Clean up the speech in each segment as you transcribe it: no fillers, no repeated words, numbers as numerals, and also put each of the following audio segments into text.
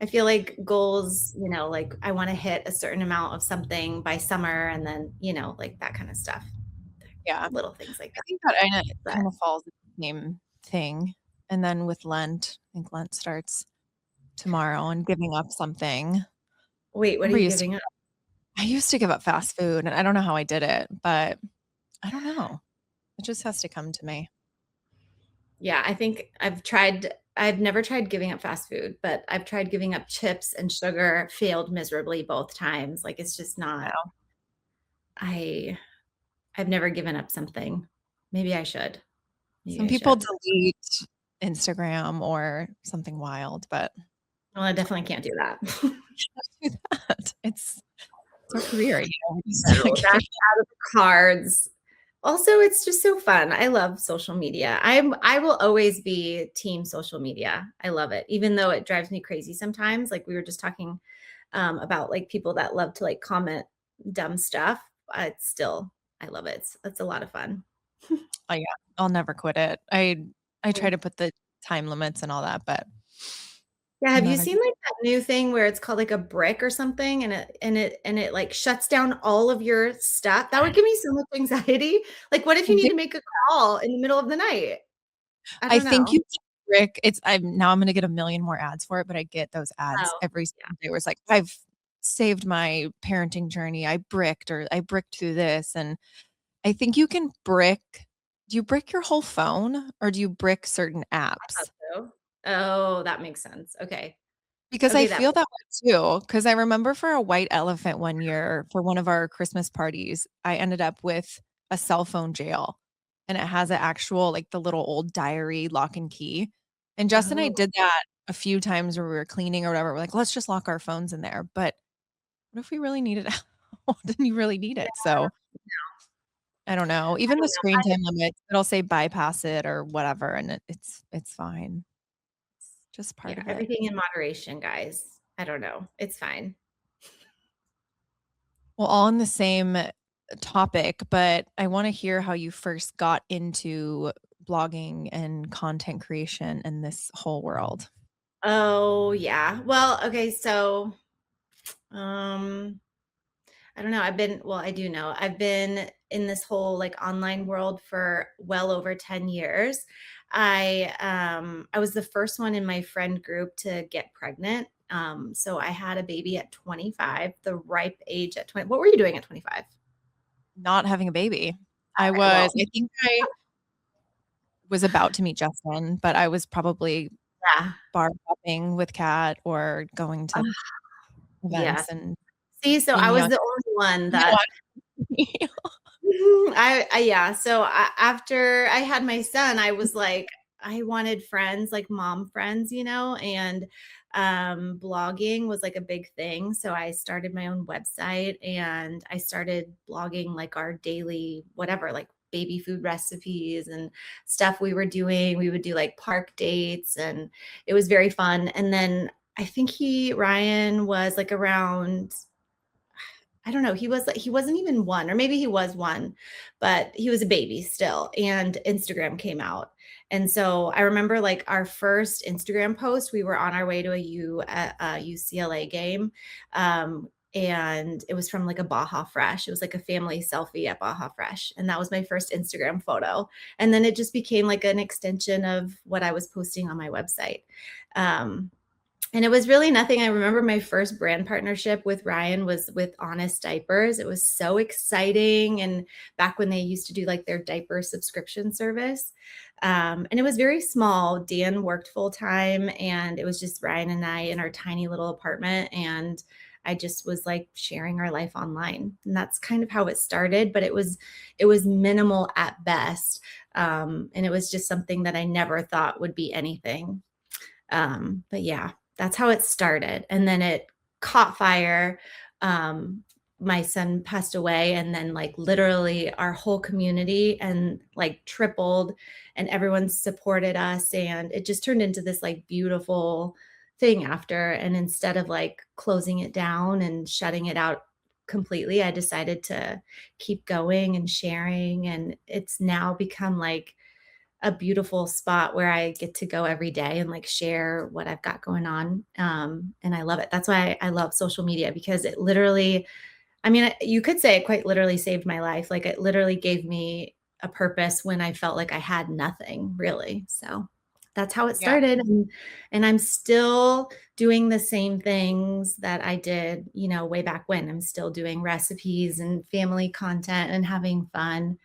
I feel like goals, like I want to hit a certain amount of something by summer and then, like that kind of stuff. Yeah. Little things like I that. think that But kind of falls in the same thing. And then with Lent, I think Lent starts tomorrow and giving up something. wait, what are Remember you used to, giving up? I used to give up fast food and I don't know how I did it, but I don't know. It just has to come to me. Yeah, I think I've never tried giving up fast food, but I've tried giving up chips and sugar, failed miserably both times. Like it's just not, Wow. I I've never given up something. Maybe I should. Maybe Some I people should. delete Instagram or something wild, but Well, I definitely can't do that. do that. It's our career, We just No, that's give out of the cards. Also, it's just so fun. I love social media. I will always be team social media. I love it, even though it drives me crazy sometimes. Like we were just talking about like people that love to like comment dumb stuff. It's still, I love it. It's a lot of fun. Oh, yeah. I'll never quit it. I try to put the time limits and all that, but Yeah, I'm have you not a seen like that new thing where it's called like a brick or something and it like shuts down all of your stuff? That would give me so much anxiety. Like what if I you need think to make a call in the middle of the night? I I don't think know. you trick I'm gonna get a million more ads for it, but I get those ads Oh, every yeah. single day where it's like, "I've saved my parenting journey. I bricked through this," and I think you can brick do you brick your whole phone or do you brick certain I thought apps? so. Oh, that makes sense. Okay. Because I Okay, that feel makes that way too. Because I remember for a white elephant one year for one of our Christmas parties, I ended up with a cell phone jail, and it has an actual like, the little old diary lock and key, and Justin and I oh, did that a few times where we were cleaning or whatever. We're like, "Let's just lock our phones in there," but what if we really need it out? Didn't you really need yeah, it? So, I don't know. I Even the don't screen know. time limits, it'll say bypass it or whatever, and it's fine. It's just part Yeah, of it. everything in moderation, guys. I don't know. It's fine. Well, all in the same topic, but I wanna hear how you first got into blogging and content creation in this whole world. Oh, yeah. Well, okay, so um I don't know. I do know. I've been in this whole like online world for well over 10 years. I was the first one in my friend group to get pregnant. So I had a baby at 25, the ripe age at 20. What were you doing at 25? Not having a baby. Okay, well, I think I was about to meet Justin, but I was probably yeah. bar hopping with Kat or going to Ah, events yes. and See, so I being was young. the only one You that watched me. yeah. So after I had my son, I was like, I wanted friends, like mom friends, and blogging was like a big thing. So I started my own website and I started blogging like our daily whatever, like baby food recipes and stuff we were doing. We would do like park dates and it was very fun. And then I think Ryan was like around, I don't know. He wasn't even one, or maybe he was one, but he was a baby still. And Instagram came out. And so I remember like our first Instagram post, we were on our way to a UCLA game. And it was from like a Baja Fresh. It was like a family selfie at Baja Fresh. And that was my first Instagram photo. And then it just became like an extension of what I was posting on my website. Um, and it was really nothing. I remember my first brand partnership with Ryan was with Honest Diapers. It was so exciting. And back when they used to do like their diaper subscription service. And it was very small. Dan worked full time and it was just Ryan and I in our tiny little apartment. And I just was like sharing our life online. And that's kind of how it started, but it was minimal at best. And it was just something that I never thought would be anything. But yeah, that's how it started. And then it caught fire. Um, my son passed away, and then like literally our whole community and like tripled, and everyone supported us. And it just turned into this like beautiful thing after. And instead of like closing it down and shutting it out completely, I decided to keep going and sharing. And it's now become like a beautiful spot where I get to go every day and like share what I've got going on. And I love it. That's why I love social media, because it literally, I mean, you could say it quite literally saved my life. Like it literally gave me a purpose when I felt like I had nothing really. So that's how it Yeah. started. And I'm still doing the same things that I did, you know, way back when. I'm still doing recipes and family content and having fun.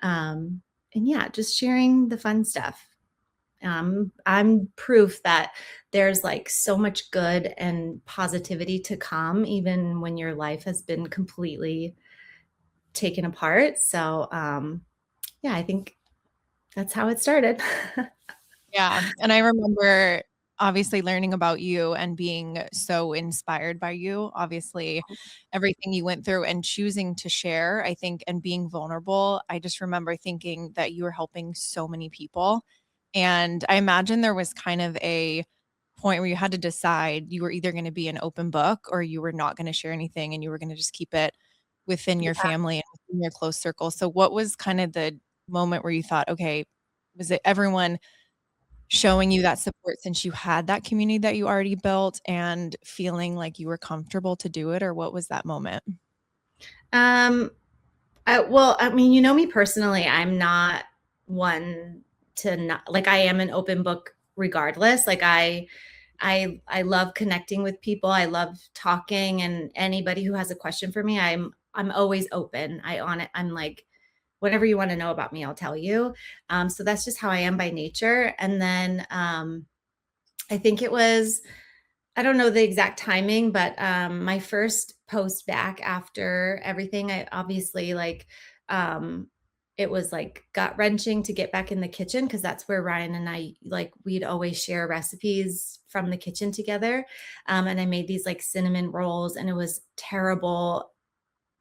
And yeah, just sharing the fun stuff. I'm proof that there's like so much good and positivity to come, even when your life has been completely taken apart. So, yeah, I think that's how it started. Yeah. And I remember obviously learning about you and being so inspired by you. Obviously, everything you went through and choosing to share, I think, and being vulnerable. I just remember thinking that you were helping so many people. And I imagine there was kind of a point where you had to decide you were either going to be an open book or you were not going to share anything and you were going to just keep it within your family and within your close circle. So, what was kind of the moment where you thought, okay, was it everyone showing you that support since you had that community that you already built and feeling like you were comfortable to do it, or what was that moment? Um, well, I mean, you know me personally, I'm not one to not like I am an open book regardless. Like I love connecting with people. I love talking, and anybody who has a question for me, I'm always open. I'm like, whatever you want to know about me, I'll tell you. So that's just how I am by nature. And then I think it was, I don't know the exact timing, but my first post back after everything, I obviously like um it was like gut wrenching to get back in the kitchen, because that's where Ryan and I, like, we'd always share recipes from the kitchen together. And I made these like cinnamon rolls, and it was terrible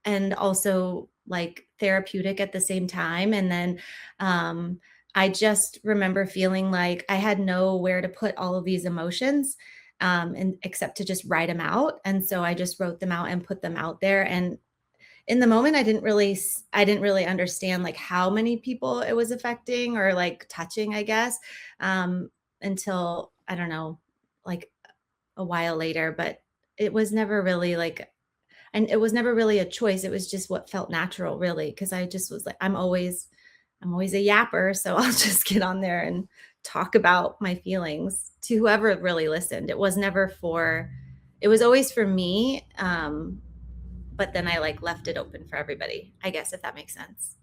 and also like therapeutic at the same time. And then I just remember feeling like I had nowhere to put all of these emotions, and except to just write them out. And so I just wrote them out and put them out there. And in the moment, I didn't really understand like how many people it was affecting or like touching, I guess, until I don't know, like a while later. But it was never really like, and it was never really a choice. It was just what felt natural, really, because I just was like, I'm always a yapper, so I'll just get on there and talk about my feelings to whoever really listened. It was never for, it was always for me. But then I like left it open for everybody, I guess, if that makes sense.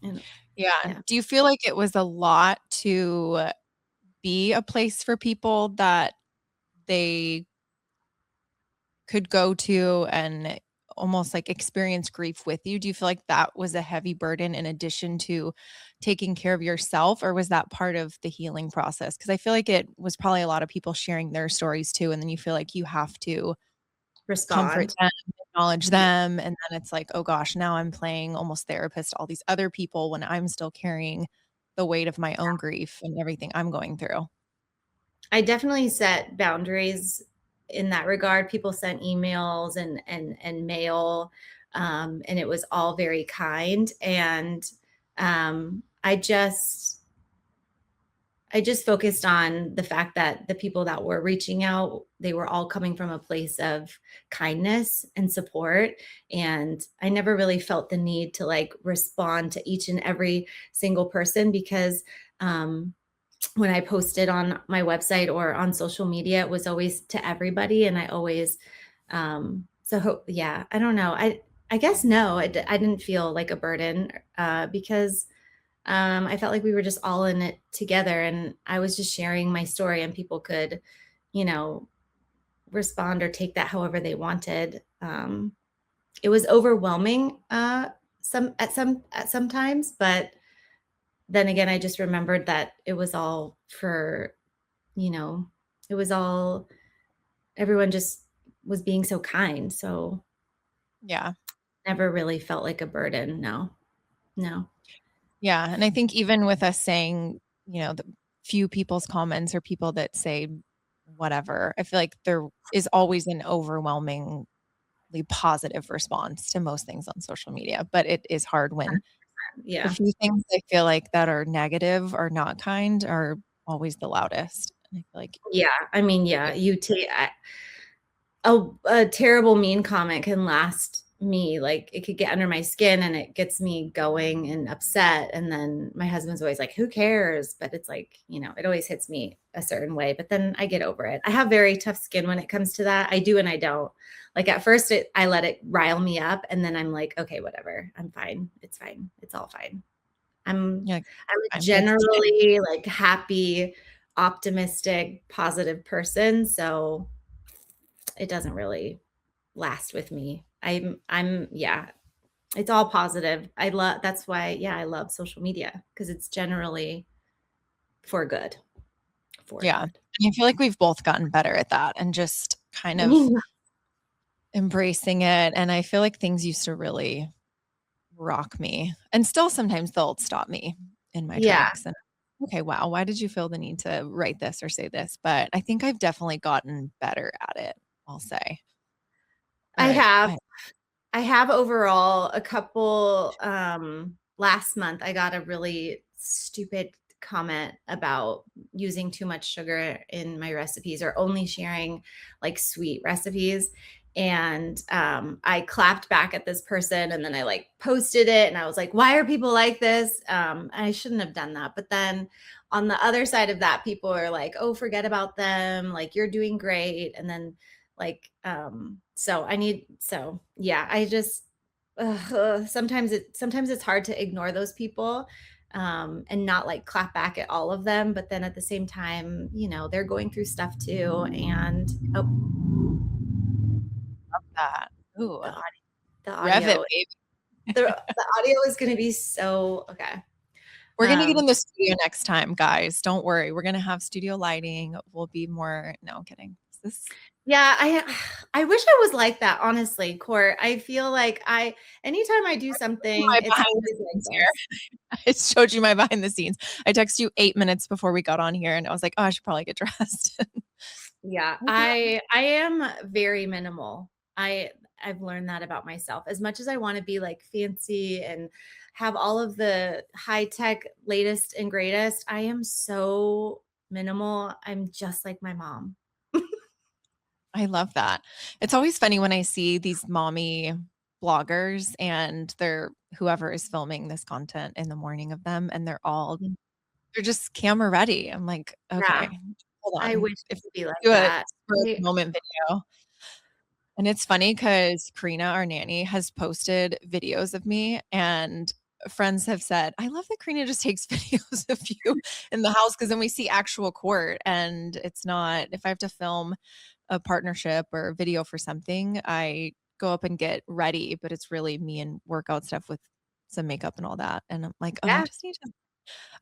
And Yeah. yeah. Do you feel like it was a lot to be a place for people that they could go to and almost like experience grief with you? Do you feel like that was a heavy burden in addition to taking care of yourself, or was that part of the healing process? Because I feel like it was probably a lot of people sharing their stories too, and then you feel like you have to comfort Respond. them, acknowledge them, and then it's like, "Oh gosh, now I'm playing almost therapist to all these other people when I'm still carrying the weight of my own grief and everything I'm going through." I definitely set boundaries in that regard. People sent emails and mail, and it was all very kind. And um, I just I just focused on the fact that the people that were reaching out, they were all coming from a place of kindness and support. And I never really felt the need to like respond to each and every single person, because um, when I posted on my website or on social media, it was always to everybody. And I always, yeah, I don't know. I guess no, I didn't feel like a burden, because I felt like we were just all in it together, and I was just sharing my story, and people could, you know, respond or take that however they wanted. It was overwhelming, at some times, but then again, I just remembered that it was all for, you know, it was all, everyone just was being so kind. So Yeah. never really felt like a burden. No, no. Yeah, and I think even with us saying, the few people's comments or people that say whatever, I feel like there is always an overwhelmingly positive response to most things on social media, but it is hard when Yeah. The few things I feel like that are negative or not kind are always the loudest. And I feel like Yeah. I mean, yeah, a terrible mean comment can last me, like, it could get under my skin and it gets me going and upset. And then my husband's always like, who cares? But it's like, it always hits me a certain way, but then I get over it. I have very tough skin when it comes to that. I do and I don't. Like at first I let it rile me up and then I'm like, okay, whatever. I'm fine. It's fine. It's all fine. I'm yeah, I'm a it's okay. generally like happy, optimistic, positive person. So it doesn't really last with me. Yeah, it's all positive. That's why, yeah, I love social media because it's generally for good. For Yeah. good. And I feel like we've both gotten better at that and just kind of Yeah. embracing it. And I feel like things used to really rock me and still sometimes they'll stop me in my Yeah, tracks. And okay, wow, why did you feel the need to write this or say this? But I think I've definitely gotten better at it, I'll say. I But have. I have overall a couple last month I got a really stupid comment about using too much sugar in my recipes or only sharing like sweet recipes. And I clapped back at this person and then I like posted it and I was like, why are people like this? I shouldn't have done that. But then on the other side of that, people are like, oh, forget about them. Like you're doing great. And then like so yeah, I just sometimes it's hard to ignore those people and not like clap back at all of them, but then at the same time, they're going through stuff too. And that. Ooh, the audio the rev it, audio baby. the audio is going to be so okay. We're gonna get um in the studio next time, guys. Don't worry. We're gonna have studio lighting. We'll be more no I'm kidding. Is this yeah, I wish I was like that, honestly, Court. I feel like anytime I do something, my it's behind the always like scenes this. here? I showed you my behind the scenes. I texted you 8 minutes before we got on here and I was like, oh, I should probably get dressed. Yeah, Okay. I am very minimal. I've learned that about myself. As much as I want to be like fancy and have all of the high tech latest and greatest, I am so minimal. I'm just like my mom. I love that. It's always funny when I see these mommy bloggers and they're whoever is filming this content in the morning of them and Mm. they're just camera ready. I'm like, Yeah, okay, hold I on. wish If I could be like we do a that. spur of I- the moment video. And it's funny because Karina, our nanny, has posted videos of me, and friends have said, I love that Karina just takes videos of you in the house because then we see actual court. And it's not, if I have to film a partnership or a video for something, I go up and get ready, but it's really me and workout stuff with some makeup and all that. And I'm like, oh, yeah,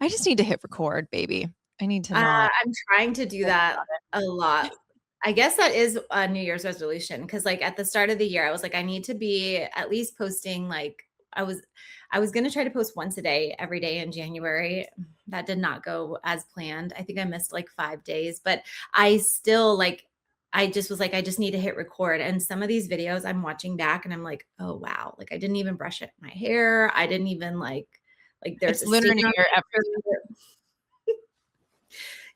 I just need to hit record, baby. I need to not I'm trying to do think that about a lot. I guess that is a New Year's resolution because like at the start of the year, I was like, I need to be at least posting like I was gonna try to post once a day every day in January. That did not go as planned. I think I missed like 5 days, but I still like I just was like, I just need to hit record. And some of these videos I'm watching back and I'm like, oh wow, like I didn't even brush it my hair. I didn't even like there's it's a stain literally on your my shirt.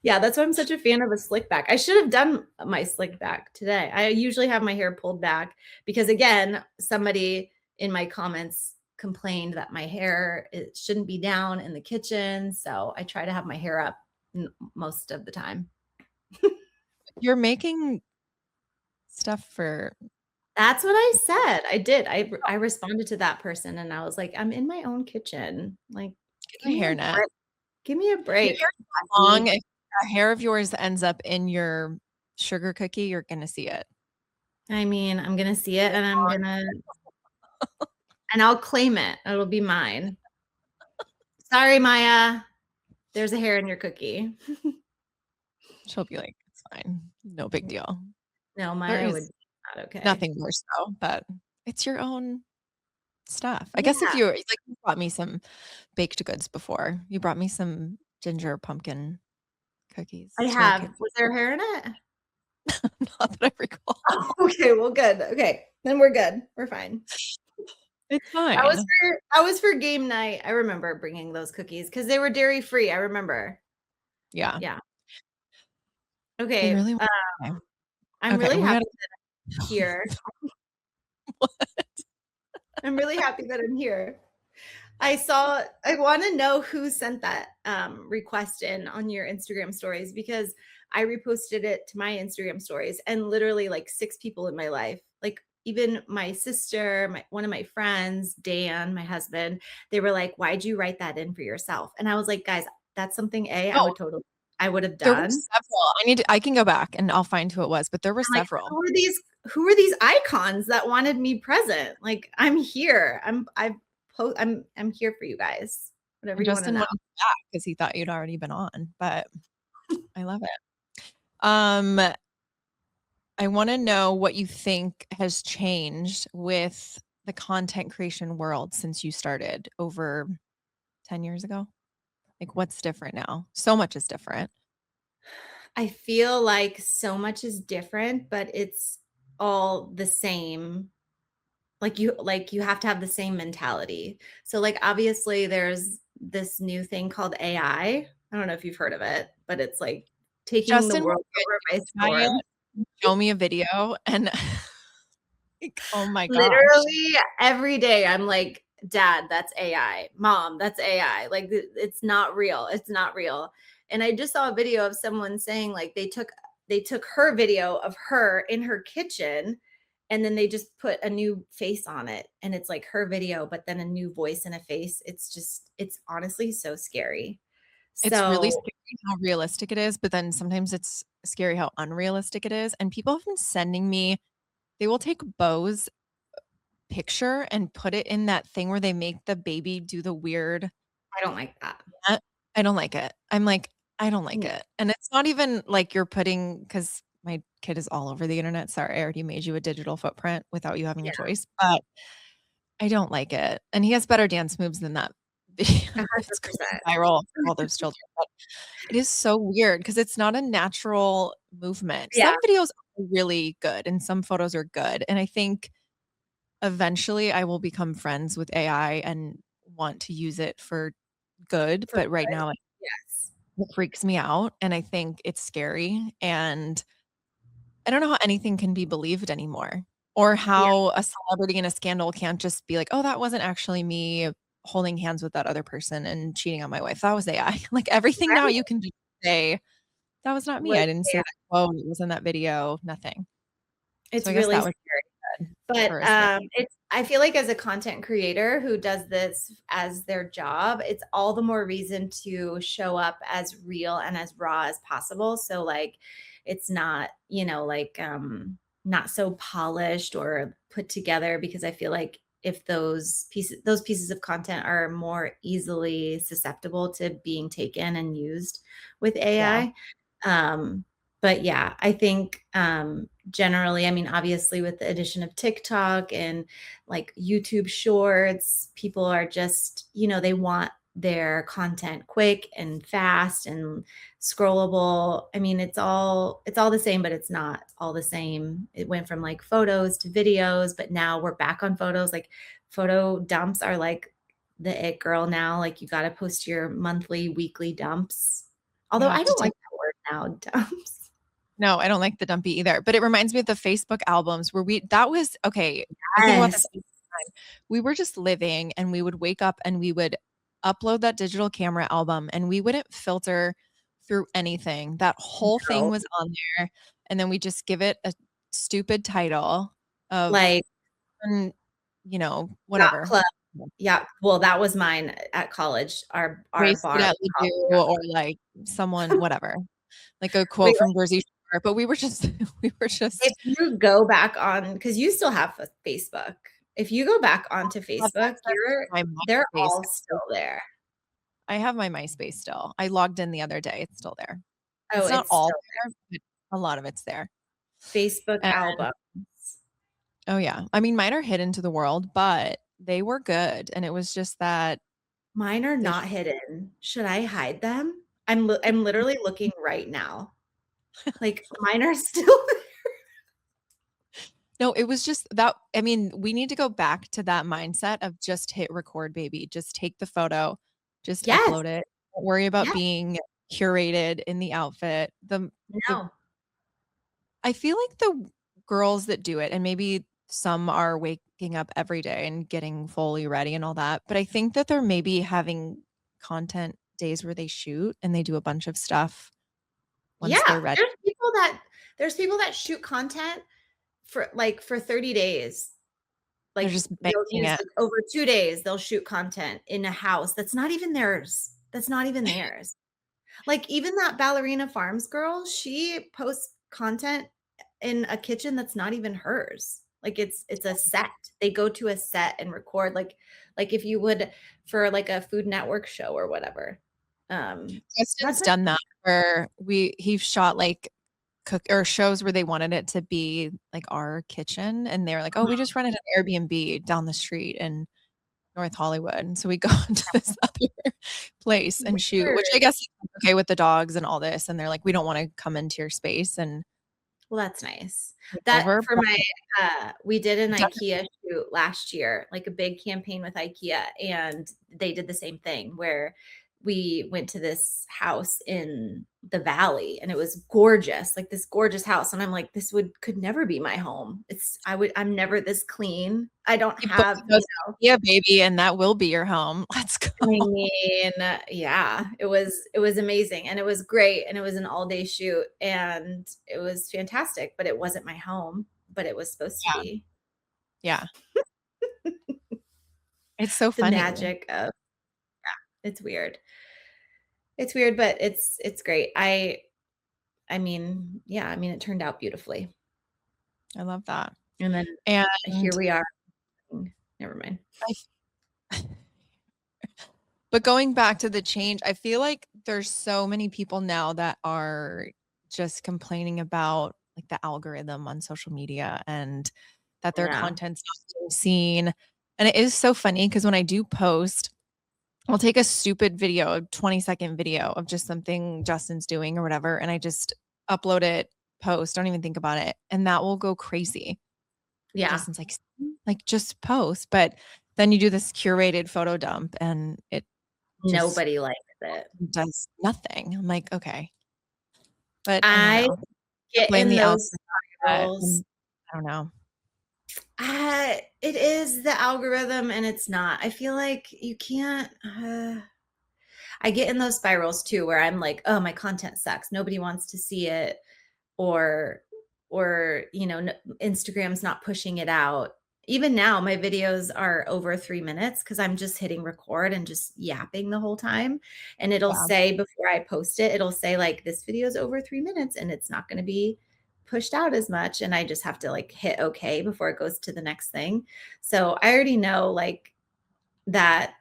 Yeah, that's why I'm such a fan of a slick back. I should have done my slick back today. I usually have my hair pulled back because again, somebody in my comments complained that my hair it shouldn't be down in the kitchen, so I try to have my hair up most of the time. you're making stuff for That's what I said. I did. I responded to that person and I was like, "I'm in my own kitchen. Like, a give me a hairnet. break. Give me a Your break." hair's not long. If a hair of yours ends up in your sugar cookie, you're gonna see it. I mean, I'm gonna see it and I'll claim it. It'll be mine. Sorry, Maya. There's a hair in your cookie. She'll be like, "It's fine. No big deal." No, There Maya would is be not okay. nothing worse though, but it's your own stuff. I guess if Yeah, you like you brought me some baked goods before. You brought me some ginger pumpkin I cookies, cherry have. cookies. Was there hair in it? Not that I recall. Okay, well, good. Okay, then we're good. We're fine. It's That was fine. for game night. I remember bringing those cookies because they were dairy free. I remember. Yeah. Yeah. They Okay. really okay. I'm Okay, really we happy gotta that I'm here. I'm really happy that I'm here. I want to know who sent that request in on your Instagram stories because I reposted it to my Instagram stories and literally like 6 people in my life, like even my sister, one of my friends, Dan, my husband, they were like, "Why'd you write that in for yourself?" And I was like, "Guys, that's something No, I would have there were done." several. I can go back and I'll find who it was, but there were I'm like, several. who are these icons that wanted me present? Like, I'm here. I'm here for you guys. Whatever And you want to Justin know. went back because he thought you'd already been on, but I love it. Um, I want to know what you think has changed with the content creation world since you started over 10 years ago. Like, what's different now? So much is different. I feel like so much is different, but it's all the same. Like you have to have the same mentality. So like obviously there's this new thing called AI. I don't know if you've heard of it, but it's like taking the Justin will world get over by by storm. it, show me a video, and like, oh my gosh. Literally every day I'm like, "Dad, that's AI. Mom, that's AI." Like it's not real. It's not real. And I just saw a video of someone saying like they took her video of her in her kitchen and then they just put a new face on it and it's like her video but then a new voice and a face. It's honestly so scary. It's really So, scary how realistic it is, but then sometimes it's scary how unrealistic it is, and people have been sending me they will take Bo's picture and put it in that thing where they make the baby do the weird I don't like that. I don't like it. I'm like, "I don't like No. it." And it's not even like you're putting because my kid is all over the internet. Sorry, I already made you a digital footprint without you having a Yeah, choice, but I don't like it. And he has better dance moves than that video that's going 100%. viral for all those children. But it is so weird because it's not a natural movement. Yeah, Some videos are really good and some photos are good. And I think eventually I will become friends with AI and want to use it for good. for But right good. now Yes. it freaks me out, and I think it's scary, and I don't know how anything can be believed anymore, or Yeah, how a celebrity in a scandal can't just be like, "Oh, that wasn't actually me holding hands with that other person and cheating on my wife. That was AI." Like, everything now right? you can just say, "That was not me. Was I didn't say that quote. It was in that video." Nothing. So It's I guess really that was scary. good But, for a second. it's I feel like as a content creator who does this as their job, it's all the more reason to show up as real and as raw as possible. So, like, it's not, like, not so polished or put together because I feel like if those pieces of content are more easily susceptible to being taken and used with Yeah. AI. Um, but yeah, I think generally, I mean, obviously, with the addition of TikTok and like YouTube shorts, people are just, they want their content quick and fast and scrollable. I mean, it's all the same, but it's not all the same. It went from like photos to videos, but now we're back on photos. Like photo dumps are like the it girl now. Like you got to post your monthly, weekly dumps. You Although have I to don't take like that word now, dumps. No, I don't like the dumpy either, but it reminds me of the Facebook albums where that was okay, I think about this Yes. all the time. We were just living and we would wake up and we would upload that digital camera album and we wouldn't filter through anything. That whole thing No. was on there, and then we just give it a stupid title of, Like mm, yacht whatever. club. Yeah. Well, that was mine at college. Our Wasted bar at was called Ledoux Yacht or like someone whatever, like a Wait, quote from Jersey Shore, but we were just we were if just you go back on, because you still have a Facebook. If you go back onto have Facebook, access to my they're MySpace. all still there. I have my MySpace still. I logged in the other day. It's still there. Oh, It's not it's all still there, but a lot of it's there. Facebook And albums. oh yeah. I mean, mine are hidden to the world, but they were good. And it was just that Mine are they not hidden. Should I hide them? I'm literally looking right now. Like mine are still No, it was just that I mean, we need to go back to that mindset of just hit record, baby. Just take the photo, just Yes. upload it. Don't worry about Yes. being curated in the outfit. The No. I feel like the girls that do it, and maybe some are waking up every day and getting fully ready and all that, but I think that they're maybe having content days where they shoot and they do a bunch of stuff once they're Yeah. ready. There's people that shoot content for 30 days. They're Like just they'll banking use it. like over 2 days, they'll shoot content in a house that's not even theirs. That's not even theirs. Like even that Ballerina Farms girl, she posts content in a kitchen that's not even hers. Like it's a set. They go to a set and record like if you would for like a Food Network show or whatever. Justin's That's like done that where he shot like cook or shows where they wanted it to be like our kitchen and they're like, "Oh, we just rented an Airbnb down the street in North Hollywood." And so we go into this other place and shoot, which I weird. guess is okay with the dogs and all this. And they're like, "We don't want to come into your space and Well, that's nice. take That over." for But my we did an definitely, IKEA shoot last year, like a big campaign with IKEA, and they did the same thing where we went to this house in the valley and it was gorgeous, like this gorgeous house. And I'm like, this could never be my home. I'm never this clean. I don't keep booking have, those yeah, baby, and that will be your home. Let's go. I mean, yeah, it was amazing and it was great and it was an all-day shoot and it was fantastic, but it wasn't my home, but it was supposed to Yeah. be. Yeah. It's so The funny. magic of it's weird. It's weird, but it's great. I mean, yeah, I mean, it turned out beautifully. I love that. And then here And we are. Never mind. I but going back to the change, I feel like there's so many people now that are just complaining about like the algorithm on social media and that their Yeah. content's not being seen. And it is so funny because when I do post, I'll take a stupid video, a 20-second video of just something Justin's doing or whatever, and I just upload it, post, don't even think about it, and that will go crazy. And Yeah. Justin's like, "See? Like just post," but then you do this curated photo dump and it just Nobody likes it. does nothing. I'm like, "Okay." But I don't I know. get Blame in the those algorithm, but, spirals. I don't know. It is the algorithm and it's not. I feel like you can't I get in those spirals too where I'm like, "Oh, my content sucks. Nobody wants to see it." Or Instagram's not pushing it out. Even now, my videos are over 3 minutes because I'm just hitting record and just yapping the whole time. And it'll Yeah, say before I post it, it'll say like this video is over 3 minutes and it's not going to be pushed out as much. And I just have to like hit okay before it goes to the next thing. So I already know like that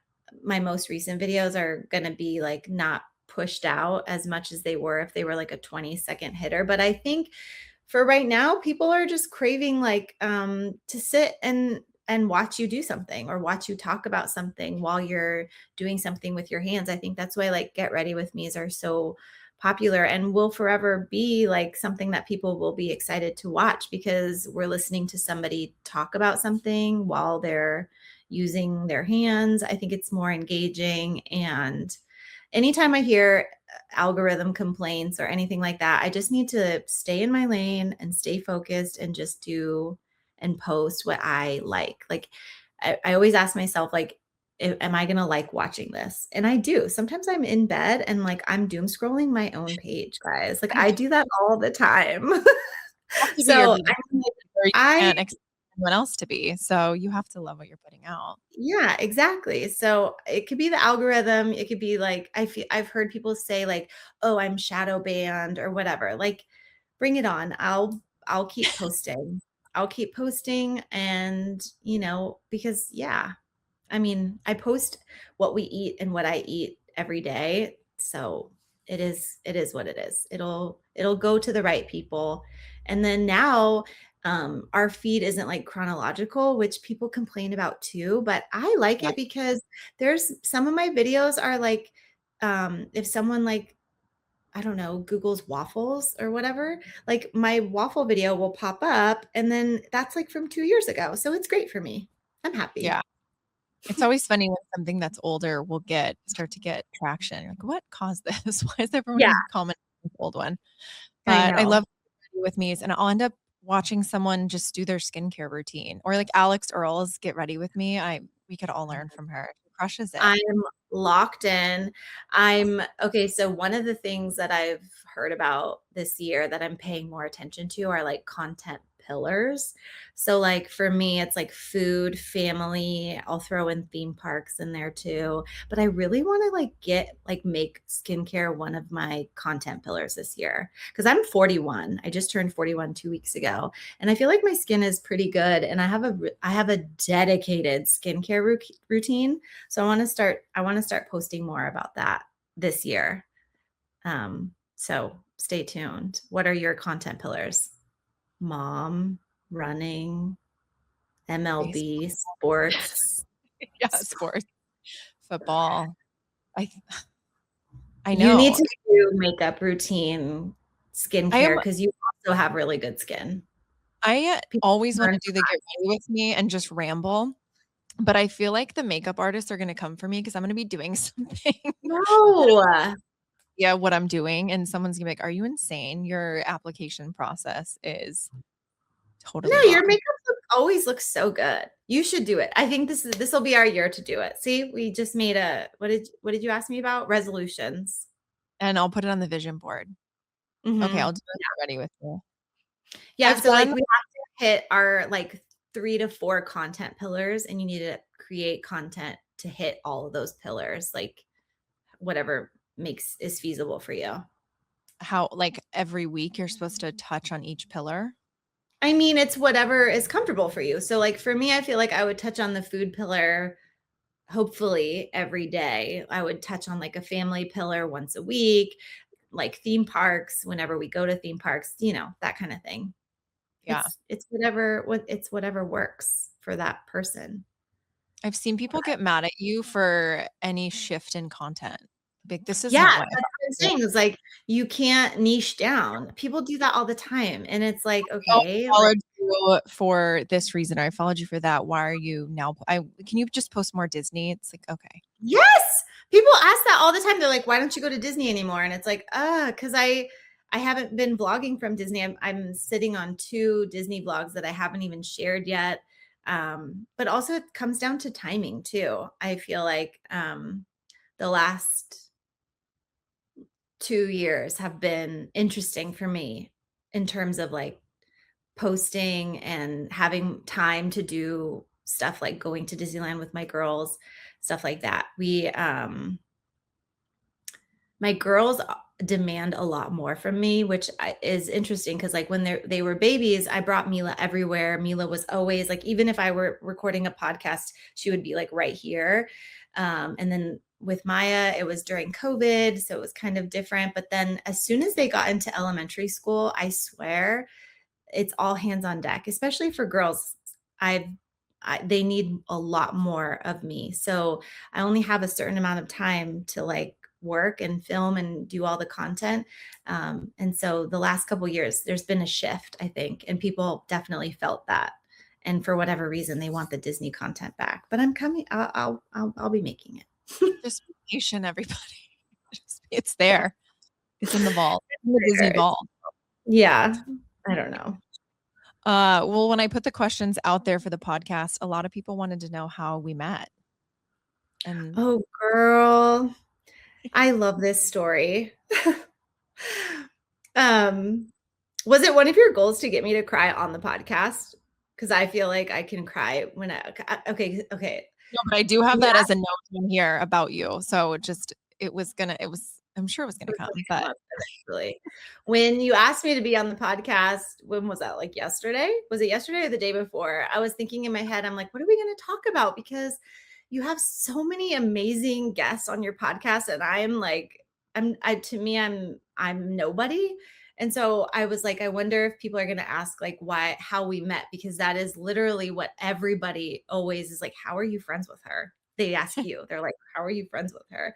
my most recent videos are going to be like not pushed out as much as they were if they were like a 20-second hitter. But I think for right now, people are just craving like to sit and watch you do something or watch you talk about something while you're doing something with your hands. I think that's why like get ready with me's are so popular and will forever be like something that people will be excited to watch because we're listening to somebody talk about something while they're using their hands. I think it's more engaging. And anytime I hear algorithm complaints or anything like that, I just need to stay in my lane and stay focused and just do and post what I like. Like I always ask myself, like, am I gonna like watching this? And I do. Sometimes I'm in bed and like I'm doom scrolling my own page, guys. Like I do that all the time. have to be your So biggest I'm like, or you I can't expect anyone else to be. So you have to love what you're putting out. Yeah, exactly. So it could be the algorithm. It could be like I've heard people say like, "Oh, I'm shadow banned" or whatever. Like, bring it on. I'll keep posting. I'll keep posting and, because yeah, I mean, I post what we eat and what I eat every day. So it is what it is. It'll go to the right people. And then now our feed isn't like chronological, which people complain about too, but I like Yeah. it because there's some of my videos are like if someone like I don't know, Google's waffles or whatever, like my waffle video will pop up and then that's like from 2 years ago. So it's great for me. I'm happy. Yeah. It's always funny when something that's older will start to get traction. You're like, what caused this? Why is Yeah, everyone commenting on this old one? I But I know. love with me's, and I'll end up watching someone just do their skincare routine, or like Alex Earl's Get Ready With Me. We could all learn from her. She crushes it. I'm locked in. I'm okay. So, one of the things that I've heard about this year that I'm paying more attention to are like content pillars. So, like for me, it's like food, family. I'll throw in theme parks in there too. But I really want to make skincare one of my content pillars this year because I'm 41. I just turned 41 2 weeks ago, and I feel like my skin is pretty good. And I have a dedicated skincare routine, so I want to start posting more about that this year. So stay tuned. What are your content pillars? Mom, running, MLB, Baseball. sports. Yeah, sports, football. I I You need know. to do makeup routine, I am skincare, because you also have really good skin. I People always want learn to do the Get Ready With Me and just ramble, but I feel like the makeup artists are gonna come for me because I'm gonna be doing something that no. yeah, what I'm doing, and someone's gonna be like, "Are you insane? Your application process is No, totally your wrong." makeup always looks so good. You should do it. I think this will be our year to do it. See, we just made a what did you ask me about? Resolutions. And I'll put it on the vision board. Okay, I'll Mhm. do it Get Ready With Me. Yeah, I've so like done we have to hit our like 3 to 4 content pillars, and you need to create content to hit all of those pillars, like whatever makes is feasible for you. how like every week you're supposed to touch on each pillar. I mean, it's whatever is comfortable for you. So like for me, I feel like I would touch on the food pillar hopefully every day. I would touch on like a family pillar once a week, like theme parks whenever we go to theme parks, that kind of thing. Yeah. It's whatever works for that person. I've seen people get mad at you for any shift in content. Like, this Yeah, isn't that's what what I'm saying is like you can't niche down. People do that all the time. And it's like, I okay, like, followed you for this reason, or I followed you for that. Why are you now can you just post more Disney? It's like, okay. yes. People ask that all the time. They're like, why don't you go to Disney anymore? And it's like, because I haven't been vlogging from Disney. I'm sitting on 2 Disney vlogs that I haven't even shared yet. But also it comes down to timing too. I feel like the last 2 years have been interesting for me in terms of like posting and having time to do stuff like going to Disneyland with my girls, stuff like that. My girls demand a lot more from me, which is interesting because like when they were babies, I brought Mila everywhere. Mila was always like, even if I were recording a podcast, she would be like right here. And then with Maya, it was during COVID, so it was kind of different. But then as soon as they got into elementary school, I swear it's all hands on deck, especially for girls. I've they need a lot more of me. So I only have a certain amount of time to like work and film and do all the content. And so the last couple years, there's been a shift, I think, and people definitely felt that. And for whatever reason, they want the Disney content back. But I'm coming. I'll be making it. Just be patient, everybody. It's there. It's in the vault. It's in the Disney vault. Yeah, I don't know. Well, when I put the questions out there for the podcast, a lot of people wanted to know how we met. And Oh, girl, I love this story. Um, was it one of your goals to get me to cry on the podcast? Because I feel like I can cry when okay. no, but I do have Yeah, that as a note in here about you. So I'm sure it was it gonna was come, gonna but come up eventually. When you asked me to be on the podcast, when was that? Like yesterday? Was it yesterday or the day before? I was thinking in my head, I'm like, what are we gonna talk about? Because you have so many amazing guests on your podcast, and I'm like, to me, I'm nobody. And so I was like, I wonder if people are going to ask like how we met, because that is literally what everybody always is like, how are you friends with her? They ask you, they're like, "How are you friends with her?"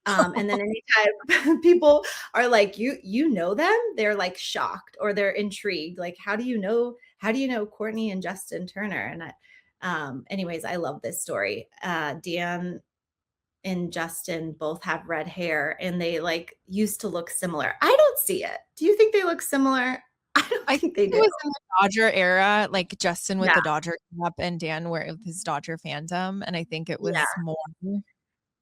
And then anytime people are like, "You know them?" They're like shocked or they're intrigued. Like, how do you know Courtney and Justin Turner? And anyways, I love this story. Dan and Justin both have red hair and they like used to look similar. I don't see it. Do you think they look similar? I don't I think think they it do. was in the Dodger era, like Justin with Yeah, the Dodger cap and Dan with his Dodger fandom, and I think it yeah. was more They both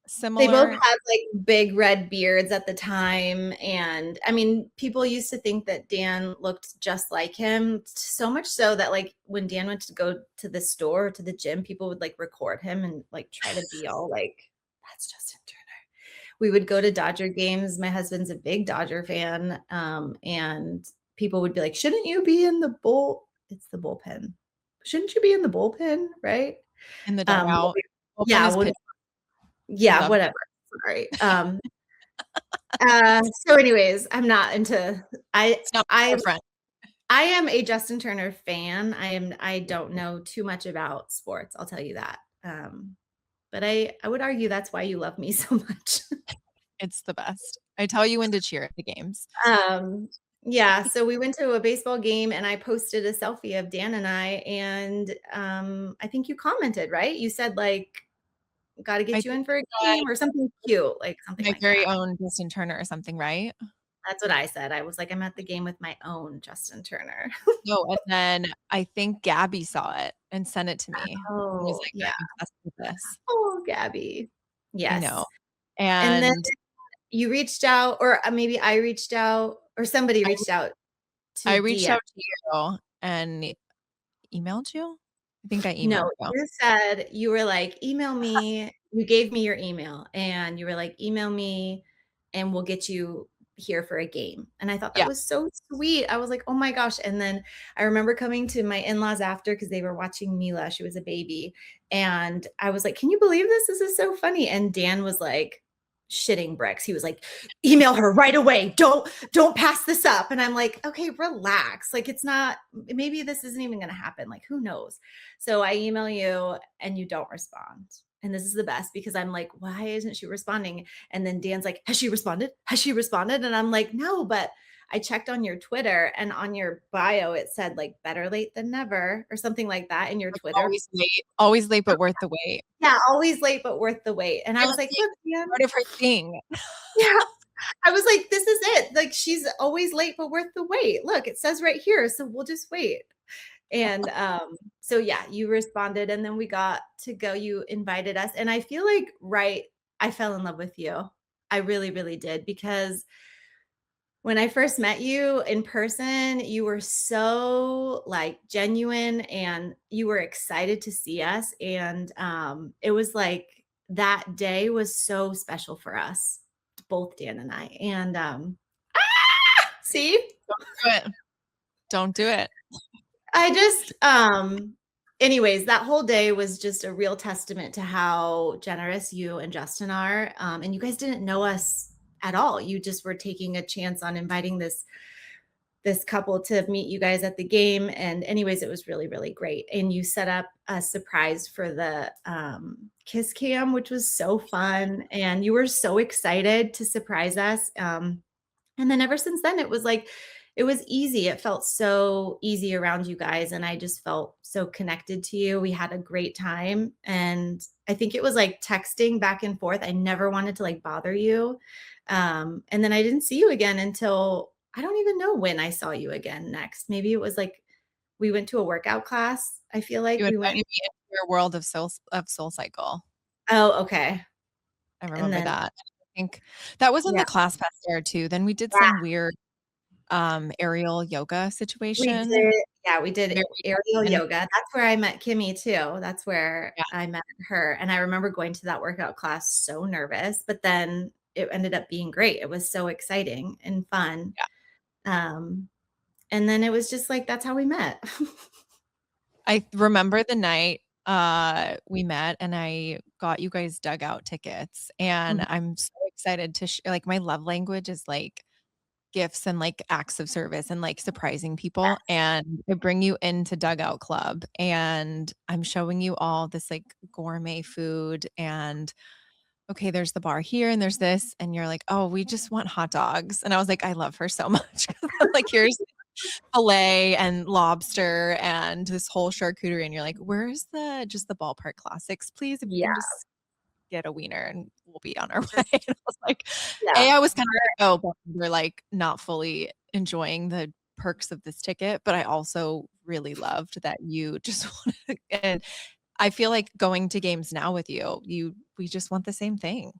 similar. had like big red beards at the time. And I mean, people used to think that Dan looked just like him, so much so that like when Dan went to go to the store or to the gym, people would like record him and like try to be all like, that's Justin Turner. We would go to Dodger games. My husband's a big Dodger fan. And people would be like, shouldn't you be in the it's the bullpen. Shouldn't you be in the bullpen? Right. In the Um, dugout. Open yeah. his pitch. I Yeah, love whatever. Sorry. So anyways, I'm not into it's not my I friend. I am a Justin Turner fan. I don't know too much about sports, I'll tell you that. But I would argue that's why you love me so much. It's the best. I tell you when to cheer at the games. Um, yeah, so we went to a baseball game and I posted a selfie of Dan and and I think you commented, right? You said like, "Gotta I get you think in for a that game," or something cute, like something my like very that. own Justin Turner or something, right? That's what I said. I was like, "I'm at the game with my own Justin Turner." No, and then I think Gabby saw it and sent it to me and was Oh, like, yeah. "I'm obsessed with this." Oh, Gabby. I know. Yes. And then And you reached out, or maybe I reached out, or somebody I reached out I to reached DM. out to you and emailed you? I think I emailed No, you. you said you were like, "Email me." You gave me your email, and you were like, "Email me, and we'll get you here for a game." And I thought that Yeah. was so sweet. I was like, "Oh my gosh." And then I remember coming to my in-laws after because they were watching Mila. She was a baby. And I was like, "Can you believe this? This is so funny." And Dan was like shitting bricks. He was like, "Email her right away. Don't pass this up." And I'm like, "Okay, relax. Like it's not, maybe this isn't even going to happen. Like who knows?" So I email you and you don't respond. And this is the best because I'm like, why isn't she responding? And then Dan's like, has she responded? Has she responded? And I'm like, no, but I checked on your Twitter and on your bio, it said like better late than never or something like that in your Like Twitter. always late, but worth the wait. Yeah, always late, but worth the wait. And I Yeah, was like, see, look, Dan. part of her thing. Yeah. I was like, this is it. Like she's always late, but worth the wait. Look, it says right here. So we'll just wait. And so yeah, you responded and then we got to go. You invited us. And I feel like I fell in love with you. I really, really did because when I first met you in person, you were so like genuine and you were excited to see us. And it was like that day was so special for us, both Dan and I. And see, Do it. Don't do it. I just anyways, that whole day was just a real testament to how generous you and Justin are. And you guys didn't know us at all. You just were taking a chance on inviting this couple to meet you guys at the game. And anyways, it was really, really great. And you set up a surprise for the kiss cam, which was so fun. And you were so excited to surprise us. And then ever since then, it was like, it was easy. It felt so easy around you guys. And I just felt so connected to you. We had a great time. And I think it was like texting back and forth. I never wanted to like bother you. And then I didn't see you again until I don't even know when I saw you again next. Maybe it was like we went to a workout class. I feel like You we invited went. me into your world of Soul Cycle. Oh, okay. I And remember then, that. I think that was in yeah. the class pass era too. Then we did Yeah. some weird aerial yoga We situation. did, yeah, we did Very aerial and yoga. That's where I met Kimmy too. That's where yeah, I met her, and I remember going to that workout class so nervous, but then it ended up being great. It was so exciting and fun. yeah. Um, and then it was just like that's how we met. I remember the night we met and I got you guys dugout tickets and Mhm. I'm so excited to like my love language is like gifts and like acts of service and like surprising people. And I bring you into Dugout Club and I'm showing you all this like gourmet food and okay, there's the bar here and there's this. And you're like, oh, we just want hot dogs. And I was like, I love her so much. I'm like, here's filet and lobster and this whole charcuterie. And you're like, where's just the ballpark classics, please? If you Yeah. can just get a wiener and we'll be on our way. And I was like, Yeah. I was kind of like, oh, but we're like not fully enjoying the perks of this ticket, but I also really loved that you just wanted and I feel like going to games now with you, we just want the same thing.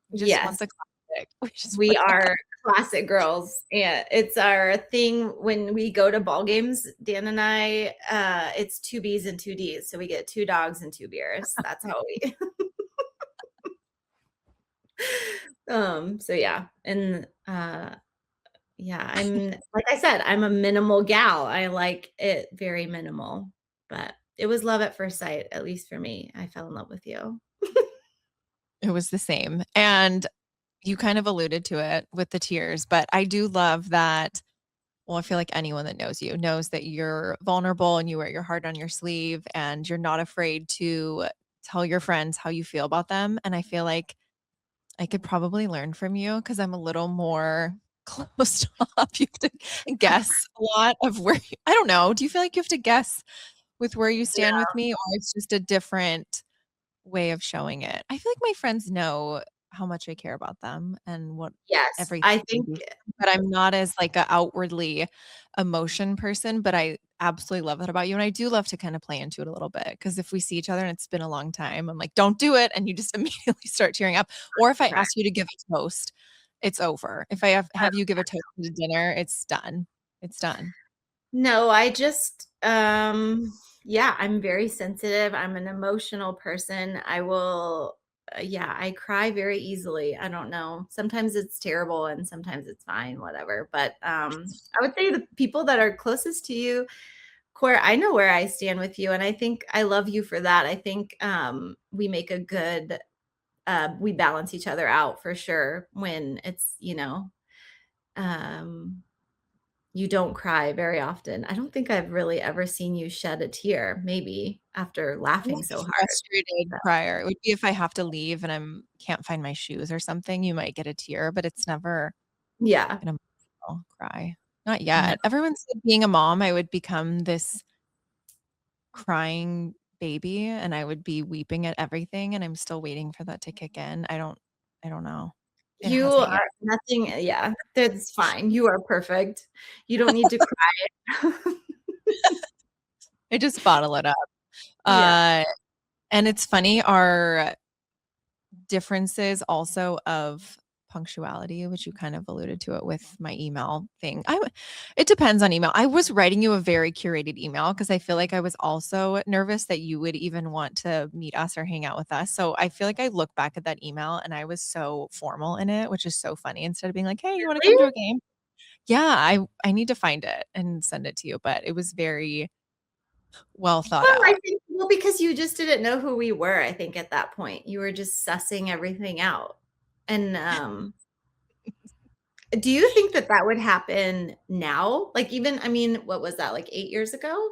We just want Yes. the classic. We just We want the are classic girls. And it's our thing when we go to ball games, Dan and I, it's 2 Bs and 2 Ds. So we get 2 dogs and 2 beers. That's how we so yeah. And yeah, I'm like I said, I'm a minimal gal. I like it very minimal. But it was love at first sight, at least for me. I fell in love with you. it was the same. And you kind of alluded to it with the tears, but I do love that. Well, I feel like anyone that knows you knows that you're vulnerable and you wear your heart on your sleeve and you're not afraid to tell your friends how you feel about them. And I feel like I could probably learn from you because I'm a little more closed off. You have to guess a lot of I don't know. Do you feel like you have to guess with where you stand with me, or it's just a different way of showing it? I feel like my friends know how much I care about them and what Yes, everything, I think but I'm not as like a outwardly emotion person, but I absolutely love that about you. And I do love to kind of play into it a little bit because if we see each other and it's been a long time, I'm like, don't do it. And you just immediately start tearing up. Or if I right. ask you to give a toast, it's over. If I have you give a toast to dinner, it's done. It's done. No, I just yeah, I'm very sensitive. I'm an emotional person. I will yeah, I cry very easily. I don't know. Sometimes it's terrible and sometimes it's fine, whatever. But I would say the people that are closest to you, Kourt, I know where I stand with you and I think I love you for that. I think we make a good we balance each other out for sure when it's, um you don't cry very often. I don't think I've really ever seen you shed a tear, maybe after I'm laughing like so hard. frustrated But crier. It would be if I have to leave and can't find my shoes or something, you might get a tear, but it's never yeah, an emotional cry. Not no. yet. Everyone said being a mom, I would become this crying baby and I would be weeping at everything, and I'm still waiting for that to kick in. I don't know. It You hasn't yet. are nothing yeah, that's fine. You are perfect. You don't need to cry. I just bottle it up. Yeah. Uh, and it's funny, our differences also of punctuality, which you kind of alluded to it with my email thing. It depends on email. I was writing you a very curated email because I feel like I was also nervous that you would even want to meet us or hang out with us. So I feel like I look back at that email and I was so formal in it, which is so funny. Instead of being like, "Hey, you want to come to Really? a game?" Yeah, I need to find it and send it to you, but it was very well thought Well, I out. think well, because you just didn't know who we were, I think, at that point. You were just sussing everything out. And, do you think that that would happen now? Like, even I mean, what was that, like, 8 years ago?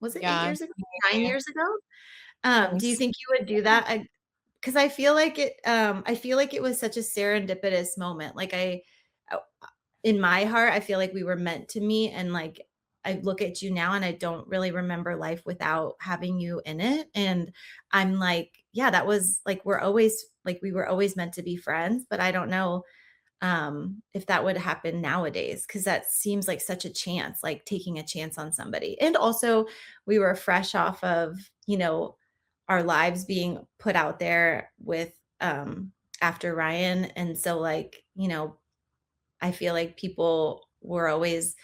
Was it 8 Yeah, years ago? 9 years ago? Do you 20. think you would do that? Because I feel like it was such a serendipitous moment. Like, uh, in my heart, I feel like we were meant to meet, and, like, I look at you now, and I don't really remember life without having you in it, and I'm like, yeah, that was like, we were always meant to be friends, but I don't know if that would happen nowadays because that seems like such a chance, like taking a chance on somebody. And also we were fresh off of our lives being put out there with after Ryan, and so like I feel like people were always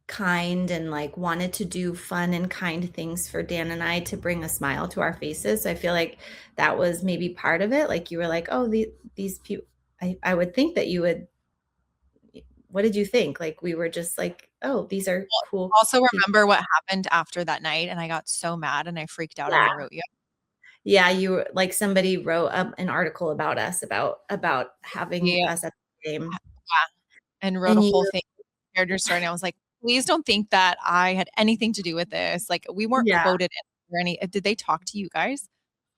kind and like wanted to do fun and kind things for Dan and I to bring a smile to our faces. So I feel like that was maybe part of it. Like you were like, oh, these people, I would think that you would what did you think? Like, we were just like, "Oh, these are cool Also people." remember what happened after that night, and I got so mad and I freaked out and I Yeah. wrote you. Yeah, you were like, somebody wrote up an article about us, about having Yeah. us at the game. and wrote a And whole you thing, shared your story, and I was like, "Please don't think that I had anything to do with this." Like, we weren't yeah, quoted in or any did they talk to you guys?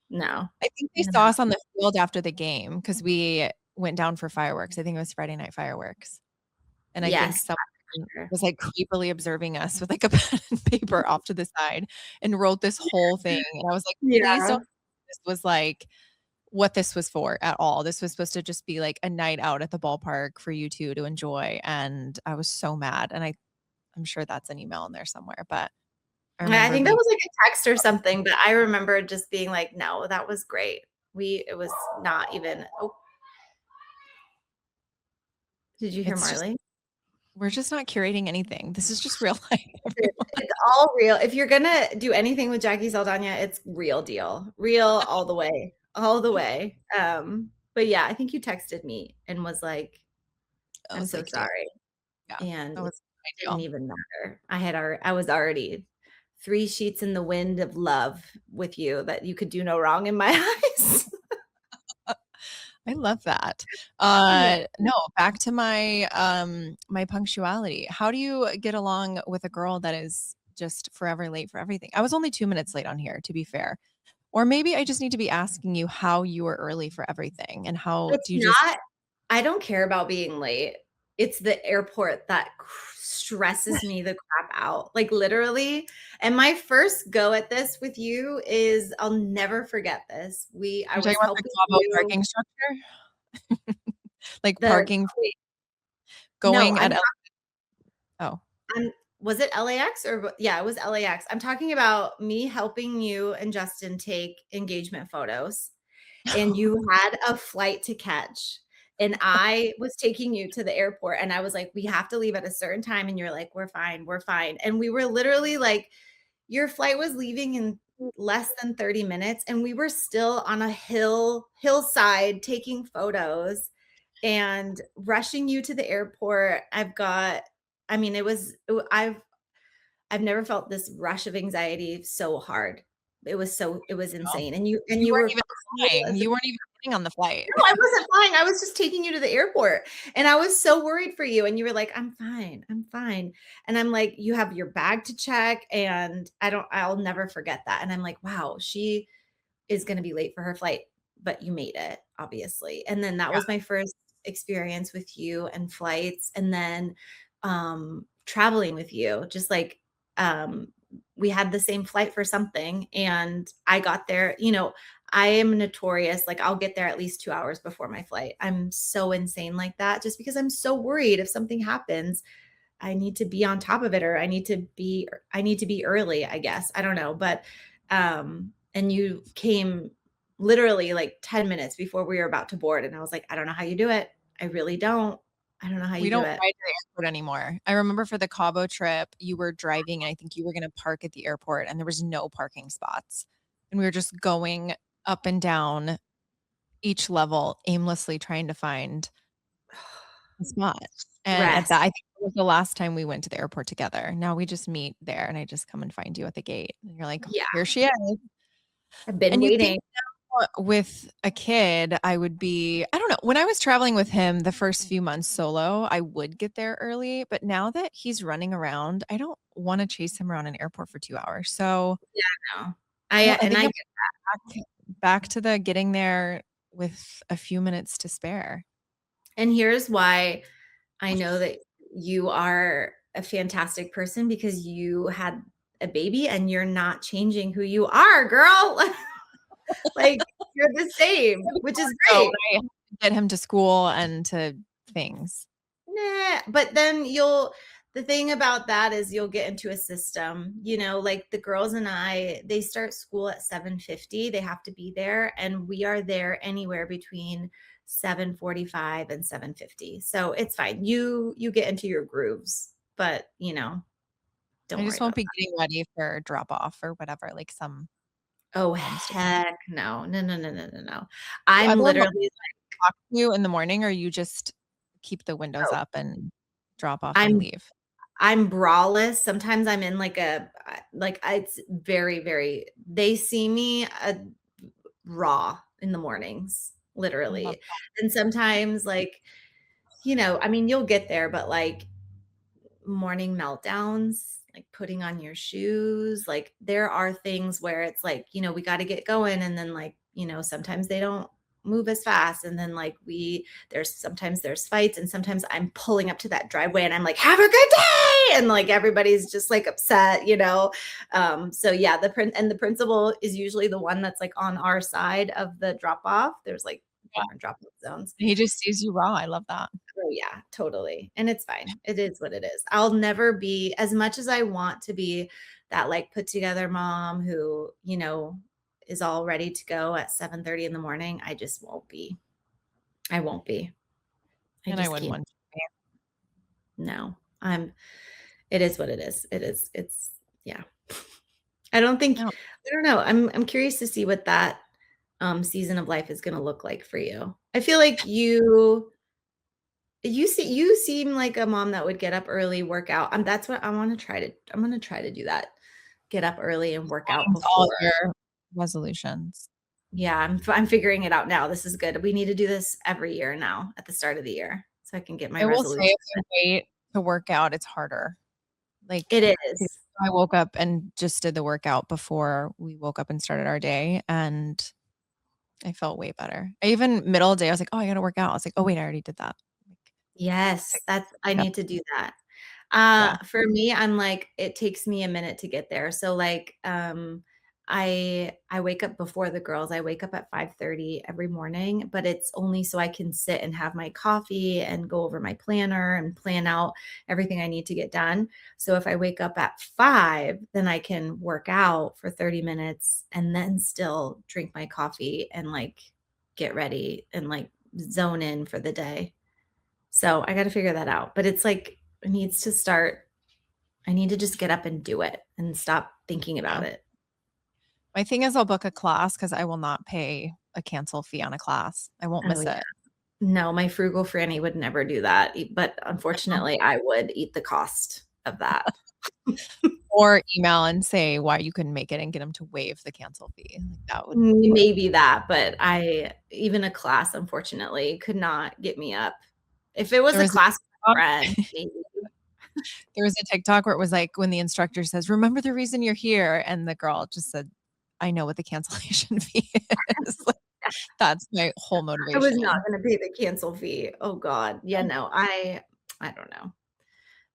no. I think they No. saw us on the field after the game because we went down for fireworks. I think it was Friday night fireworks. And I think Yes, someone sure. was, like, creepily observing us with, like, a pen and paper off to the side and wrote this whole thing, and I was like, "Please Yeah. don't this was, like, what this was for at all. This was supposed to just be, like, a night out at the ballpark for you 2 to enjoy," and I was so mad, and I'm sure that's an email in there somewhere, but I I remember think that being was like a text or something, but I remember just being like, "No, that was great." It was not even oh, did you hear it's just Marley? we're just not curating anything. This is just real life, everyone. It's all real. If you're gonna do anything with Jacqui Saldana, it's real deal. Real all the way. All the way. But yeah, I think you texted me and was like, I "I'm was so like, "Dude, sorry." yeah, And that it was my didn't deal." even matter. I was already 3 sheets in the wind of love with you that you could do no wrong in my eyes. I love that. Yeah. No, back to my punctuality. How do you get along with a girl that is just forever late for everything? I was only 2 minutes late on here, to be fair. Or maybe I just need to be asking you how you were early for everything and how It's do you just not I don't care about being late. It's the airport that stresses me the crap out, like, literally, and my first go at this with you is I'll never forget this. I you're talking was about the helping Cabo you parking structure? Like the parking no, going at L oh, I'm was it LAX or yeah, it was LAX. I'm talking about me helping you and Justin take engagement photos. And you had a flight to catch, and I was taking you to the airport, and I was like, "We have to leave at a certain time," and you're like, we're fine," and we were literally like your flight was leaving in less than 30 minutes, and we were still on a hillside taking photos and rushing you to the airport. I mean, I've never felt this rush of anxiety so hard. It was no. insane, and You you weren't were even cool flying. as You weren't even getting on the flight. no, I wasn't flying. I was just taking you to the airport, and I was so worried for you, and you were like, "I'm fine. I'm fine." And I'm like, "You have your bag to check," and I'll never forget that. And I'm like, "Wow, she is gonna be late for her flight," but you made it, obviously. And then that Yeah. was my first experience with you and flights, and then, traveling with you, just like, um, we had the same flight for something, and I got there I am notorious, like, I'll get there at least 2 hours before my flight. I'm so insane like that just because I'm so worried if something happens, I need to be on top of it or I need to be early, I guess. I don't know, but and you came literally like 10 minutes before we were about to board and I was like, I don't know how you do it. I really don't. I don't know how We you do don't it. ride to the airport anymore. I remember for the Cabo trip, you were driving, and I think you were gonna park at the airport, and there was no parking spots. And we were just going up and down each level aimlessly trying to find a spot. And at Stress. that I think it was the last time we went to the airport together. Now we just meet there, and I just come and find you at the gate, and you're like, Yeah. "Here she is." I've been And you'd think waiting. with a kid, I would be I don't know, when I was traveling with him the first few months solo, I would get there early, but now that he's running around, I don't wanna chase him around an airport for 2 hours, so No. I And think I I'm back to the getting there with a few minutes to spare. and here's why I know that you are a fantastic person because you had a baby and you're not changing who you are, girl. Like, you're the same, which is So, great. I have to get him to school and to things. Nah, but then the thing about that is you'll get into a system, like the girls and they start school at 7:50. They have to be there, and we are there anywhere between 7:45 and 7:50. So it's fine. You get into your grooves, but I don't worry just won't about be getting ready for drop off or whatever, like some Oh, moms do. heck no. No, no, no, no, no, no. Do I'm other moms literally talk to you in the morning, or you just keep the windows oh, up and drop off and I'm leave? I'm braless. Sometimes I'm in like it's very, very they see me, raw in the mornings, I love literally. And sometimes, like, I mean, you'll get there, but like morning meltdowns, like putting on your shoes, like there are things where it's like, we got to get going. And then like, sometimes they don't move as fast. And then like sometimes there's fights, and sometimes I'm pulling up to that driveway and I'm like, have a good day. And like, everybody's just like upset. So yeah, the principal is usually the one that's like on our side of the drop off. There's like Yeah. different drop off zones. He just sees you raw. I love that. Oh yeah, totally. And it's fine. It is what it is. I'll never be, as much as I want to be that like put together mom who, is all ready to go at 7:30 in the morning. I just won't be. I won't be. I And I just wouldn't can't. want to. No. It is what it is. It's yeah. I don't think No. I don't know. I'm curious to see what that season of life is going to look like for you. I feel like you seem like a mom that would get up early, work out. That's what I want to try to. I'm going to try to do that. Get up early and work out All before. your resolutions. Yeah, I'm figuring it out now. This is good. We need to do this every year now at the start of the year so I can get my I will say resolution. if you wait to work out, it's harder. Like It is. I woke up and just did the workout before we woke up and started our day, and I felt way better. I even middle of the day, I was like, "Oh, I gotta work out." I was like, "Oh wait, I already did that." Yes, I Yep. need to do that. Yeah. For me, I'm like, it takes me a minute to get there. So like, I wake up before the girls. I wake up at 5:30 every morning, but it's only so I can sit and have my coffee and go over my planner and plan out everything I need to get done. So if I wake up at 5, then I can work out for 30 minutes and then still drink my coffee and like get ready and like zone in for the day. So I got to figure that out. But it's like it needs to start. I need to just get up and do it and stop thinking about Yeah. it. My thing is I'll book a class because I will not pay a cancel fee on a class. I won't Oh miss yeah. it. No, my frugal Franny would never do that. But unfortunately, I would eat the cost of that. Or email and say why you couldn't make it and get them to waive the cancel fee. Like that would work. Maybe that, but even a class, unfortunately, could not get me up. If it was There a was a class with a TikTok friend, maybe. there was a TikTok where it was like when the instructor says, "Remember the reason you're here," and the girl just said, "I know what the cancellation fee is." Like, that's my whole I was not motivation. going to pay the cancel fee. Oh God. Yeah, no, I don't know.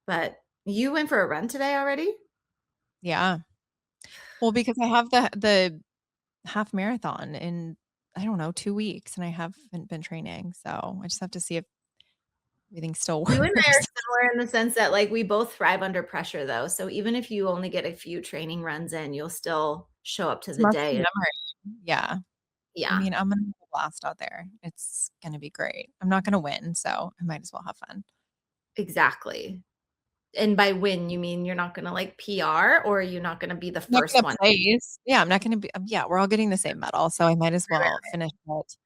But you went for a run today already? Yeah. Well, because I have the half marathon in, I don't know, 2 weeks, and I haven't been training, so I just have to see if everything still You and I are works. similar in the sense that, like, we both thrive under pressure, though. So even if you only get a few training runs in, you'll still show up to It's the muscle day. memory. Yeah. I Yeah, mean, I'm gonna have a blast out there. It's gonna be great. I'm not gonna win, so I might as well have fun. exactly. And by win, you mean you're not gonna, like, PR, or you're not gonna be the I'm not first gonna one? place. Yeah, I'm not gonna be yeah, we're all getting the same medal, so I might as Right, well right, finish it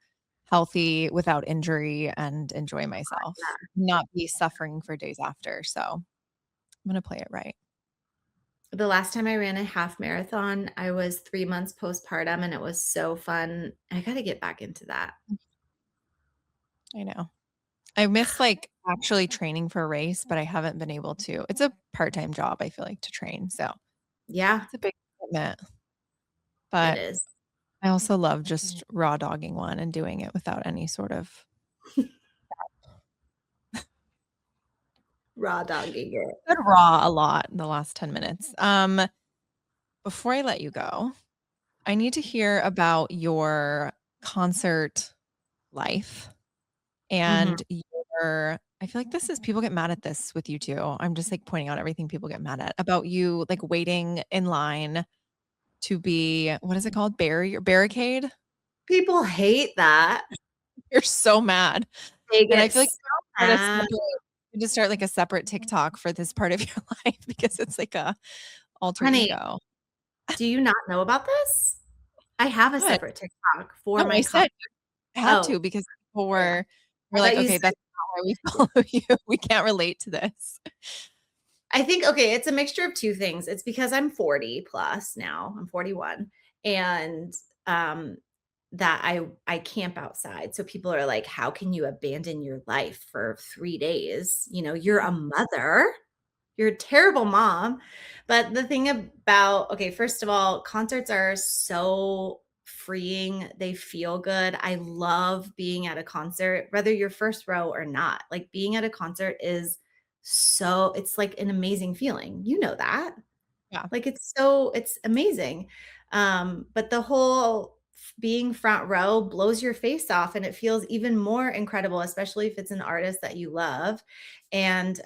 healthy without injury and enjoy myself, yeah. not be suffering for days after, so I'm gonna play it right. The last time I ran a half marathon, I was 3 months postpartum, and it was so fun. I gotta get back into that. I know. I miss, like, actually training for a race, but I haven't been able to. It's a part-time job, I feel like, to train, so Yeah, it's a big commitment, it but is. I also love just raw dogging one and doing it without any sort of Raw dogging it. said raw a lot in the last 10 minutes. Before I let you go, I need to hear about your concert life Mhm. and your I feel like this is people get mad at this with you too. I'm just like pointing out everything people get mad at about you like waiting in line to be what is it called? Barricade? People hate that. You're so mad. They And I get feel like so you mad. need to start like a separate TikTok for this part of your life because it's like a alter Honey, ego. do you not know about this? I have a What? separate TikTok for No, my I said I had oh, to because people yeah. were I like, thought you "Okay, said that's not why we follow you. We can't relate to this." I think okay, it's a mixture of 2 things. It's because I'm 40 plus now. I'm 41, and, um, that I camp outside. So people are like, "How can you abandon your life for 3 days? You know, you're a mother. You're a terrible mom." But the thing about okay, first of all, concerts are so freeing. They feel good. I love being at a concert, whether you're first row or not. Like being at a concert is it's like an amazing feeling. You know that. Yeah. Like, it's amazing. But the whole being front row blows your face off, and it feels even more incredible, especially if it's an artist that you love. And,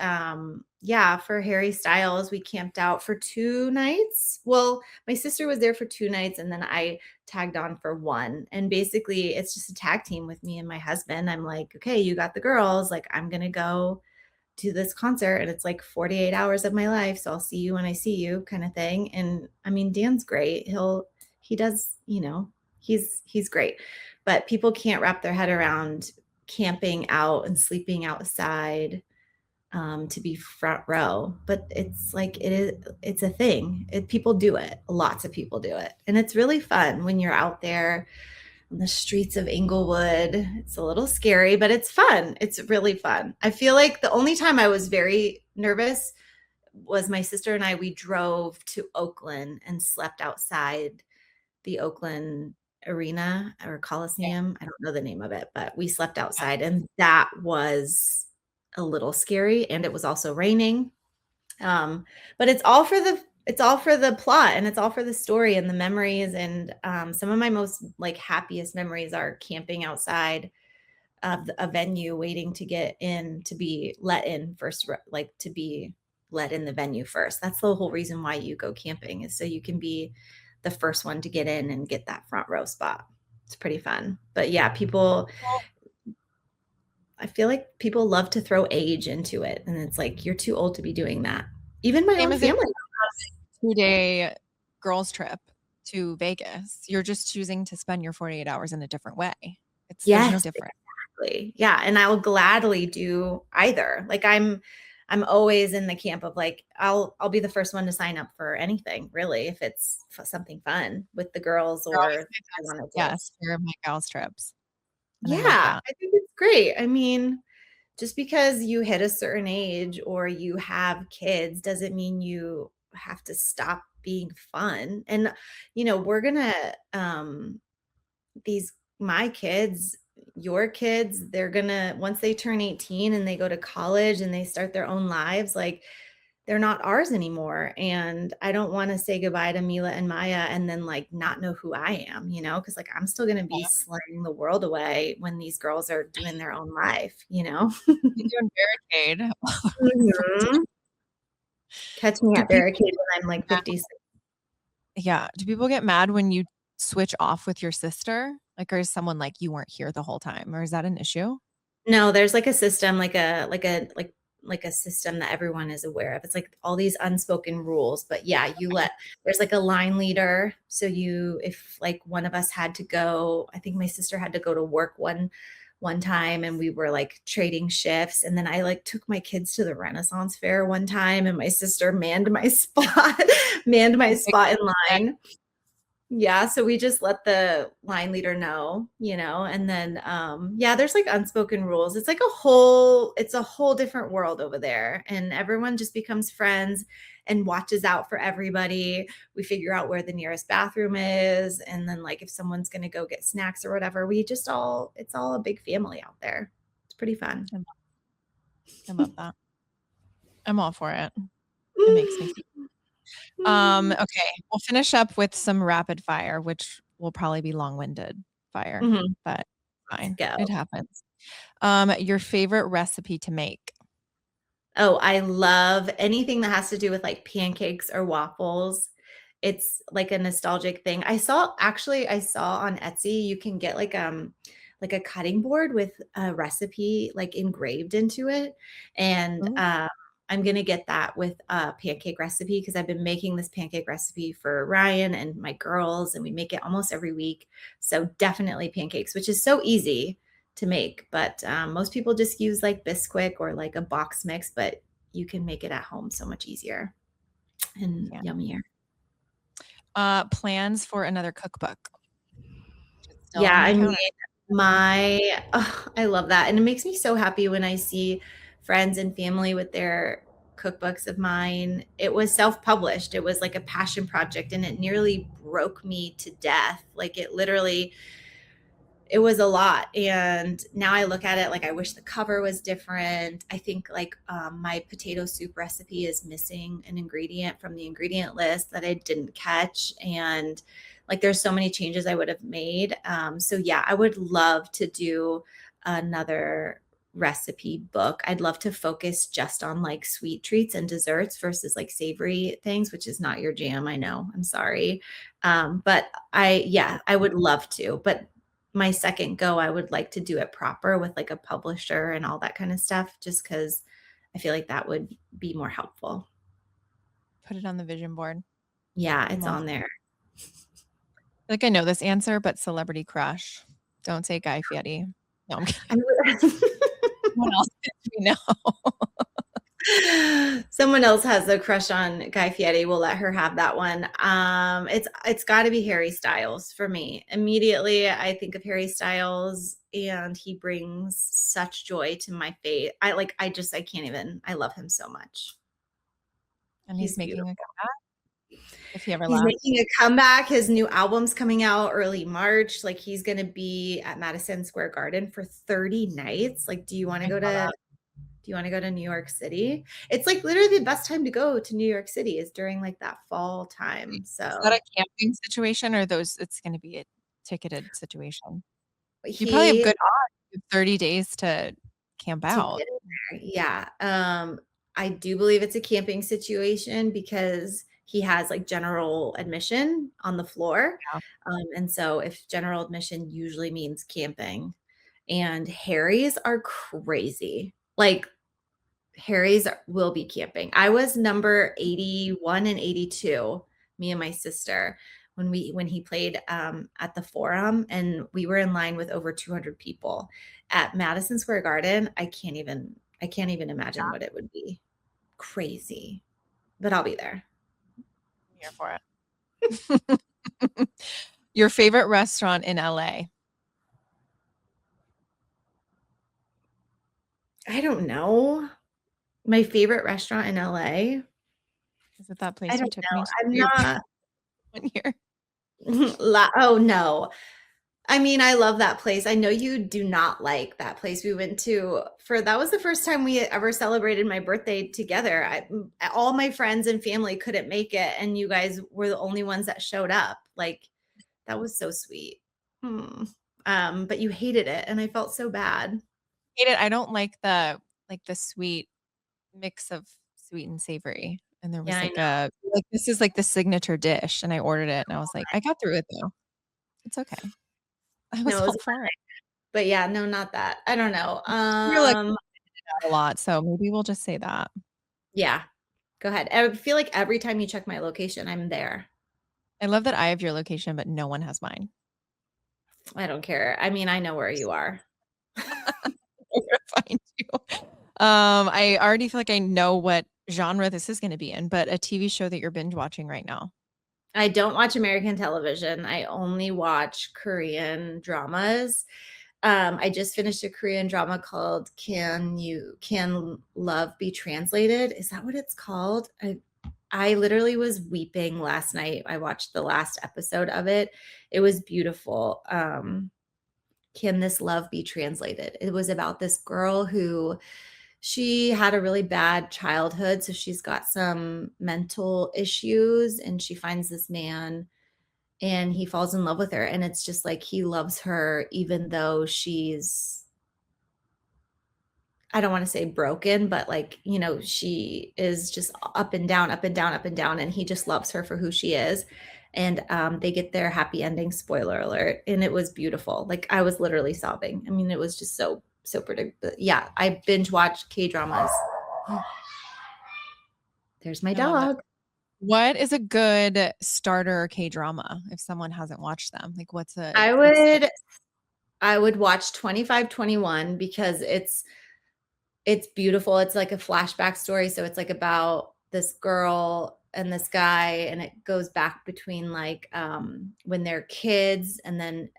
yeah, for Harry Styles, we camped out for 2 nights. Well, my sister was there for 2 nights, and then I tagged on for 1. And basically, it's just a tag team with me and my husband. I'm like, "Okay, you got the girls, like, I'm gonna go to this concert and it's like 48 hours of my life. So I'll see you when I see you kind of thing." And I mean, Dan's great. He does, he's great. But people can't wrap their head around camping out and sleeping outside to be front row. But it's like, it's a thing. People do it. Lots of people do it. And it's really fun when you're out there on the streets of Inglewood. It's a little scary, but it's fun. It's really fun. I feel like the only time I was very nervous was my sister and I, we drove to Oakland and slept outside the Oakland Arena or Coliseum. I don't know the name of it, but we slept outside and that was a little scary. And it was also raining. But it's all for the plot and it's all for the story and the memories. And some of my most like happiest memories are camping outside of a venue, waiting to get in to be let in first, like to be let in the venue first. That's the whole reason why you go camping, is so you can be the first one to get in and get that front row spot. It's pretty fun. But yeah, I feel like people love to throw age into it. And it's like, you're too old to be doing that. Even my Same own as if family. 2-day girls trip to Vegas. You're just choosing to spend your 48 hours in a different way. There's no Yes, difference. exactly. Yeah, and I will gladly do either. Like I'm always in the camp of like I'll be the first one to sign up for anything, really, if it's something fun with the girls You're always or I my wanted to. yes, you're my gals trips. And I love Yeah, that. I think it's great. I mean, just because you hit a certain age or you have kids doesn't mean you have to stop being fun. And we're gonna these my kids, your kids, they're gonna once they turn 18 and they go to college and they start their own lives, like they're not ours anymore. And I don't want to say goodbye to Mila and Maya and then like not know who I am, because like I'm still gonna be slaying the world away when these girls are doing their own life. You're doing barricade. Mhm. Catch me Do at people barricade when I'm like get 56. Yeah. Do people get mad when you switch off with your sister? Like, or is someone like, you weren't here the whole time? Or is that an issue? No, there's like a system, like a system that everyone is aware of. It's like all these unspoken rules, but yeah, there's like a line leader. So if like one of us had to go, I think my sister had to go to work one time and we were like trading shifts. And then I like took my kids to the Renaissance Fair one time and my sister manned my spot, manned my spot in line. Yeah, so we just let the line leader know, and then yeah, there's like unspoken rules. It's a whole different world over there and everyone just becomes friends and watches out for everybody. We figure out where the nearest bathroom is and then like if someone's going to go get snacks or whatever, it's all a big family out there. It's pretty fun. I love that. I'm all for it. It makes me okay, we'll finish up with some rapid fire, which will probably be long-winded fire, Mhm. but Let's fine. go. It happens. Your favorite recipe to make? Oh, I love anything that has to do with like pancakes or waffles. It's like a nostalgic thing. I saw on Etsy you can get like a cutting board with a recipe like engraved into it. And Ooh, I'm gonna get that with a pancake recipe because I've been making this pancake recipe for Ryan and my girls, and we make it almost every week. So definitely pancakes, which is so easy to make. But most people just use like Bisquick or like a box mix, but you can make it at home so much easier and yeah. yummier. Plans for another cookbook? Still Yeah, on the I mean, counter. I love that, and it makes me so happy when I see friends and family with their cookbooks of mine. It was self-published. It was like a passion project, and it nearly broke me to death. Like, it was a lot, and now I look at it like I wish the cover was different. I think like my potato soup recipe is missing an ingredient from the ingredient list that I didn't catch, and like there's so many changes I would have made. So yeah, I would love to do another recipe book. I'd love to focus just on like sweet treats and desserts versus like savory things, which is not your jam, I know, I'm sorry. But I would love to, but my second go, I would like to do it proper with like a publisher and all that kind of stuff, just because I feel like that would be more helpful. Put it on the vision board. Yeah, I'm it's all on there. like I know this answer, but celebrity crush. Don't say Guy Fieri. No, I'm kidding. I Someone else we know. Someone else has a crush on Guy Fieri. We'll let her have that one. It's got to be Harry Styles for me. Immediately, I think of Harry Styles, and he brings such joy to my face. I can't even. I love him so much. And he's He's making a beautiful. comeback if he ever He's lasts. making a comeback. His new album's coming out early March. Like, he's going to be at Madison Square Garden for 30 nights. Like, do you want to I go saw to that. do you want to go to New York City? It's like literally the best time to go to New York City is during like that fall time. Is that So a camping situation or those it's gonna be a ticketed situation? You probably have he good odds. You have 30 days to camp to out. get in there. Yeah. I do believe it's a camping situation because he has like general admission on the floor. Yeah. And so if general admission usually means camping, and Harry's are crazy. Like, Harry's will be camping. I was number 81 and 82, me and my sister, when he played at the Forum, and we were in line with over 200 people at Madison Square Garden. I can't even imagine what it would be. Crazy. But I'll be there. I'm here for it. Your favorite restaurant in LA? I don't know. My favorite restaurant in LA? Is it that I place you don't took know. me to I'm for your not one year? oh no. I mean, I love that place. I know you do not like that place we went to for that was the first time we ever celebrated my birthday together. All my friends and family couldn't make it, and you guys were the only ones that showed up. Like, that was so sweet. Hmm. But you hated it, and I felt so bad. Hate it. I don't like the sweet mix of sweet and savory. And there Yeah, was I like know. a like this is like the signature dish, and I ordered it, and I was like, I got through it though. It's okay. I was No, it all was, for it. but yeah, no, not that. I don't know. You're like a lot, so maybe we'll just say that. Yeah, go ahead. I feel like every time you check my location, I'm there. I love that I have your location, but no one has mine. I don't care. I mean, I know where you are. Where to find you. I already feel like I know what genre this is going to be in, but a TV show that you're binge watching right now. I don't watch American television. I only watch Korean dramas. I just finished a Korean drama called Can Love Be Translated? Is that what it's called? I literally was weeping last night. I watched the last episode of it. It was beautiful. Can This Love Be Translated? It was about this girl who she had a really bad childhood, so she's got some mental issues, and she finds this man, and he falls in love with her, and it's just like he loves her even though she's, I don't want to say broken, but like, she is just up and down, up and down, up and down, and he just loves her for who she is. And they get their happy ending, spoiler alert, and it was beautiful. Like, I was literally sobbing. I mean, it was just so predictable. Yeah, I binge watch K-dramas. There's my I love that. dog. What is a good starter K-drama if someone hasn't watched them? Like what's a I would watch 2521 because it's beautiful. It's like a flashback story, so it's like about this girl and this guy, and it goes back between like when they're kids and then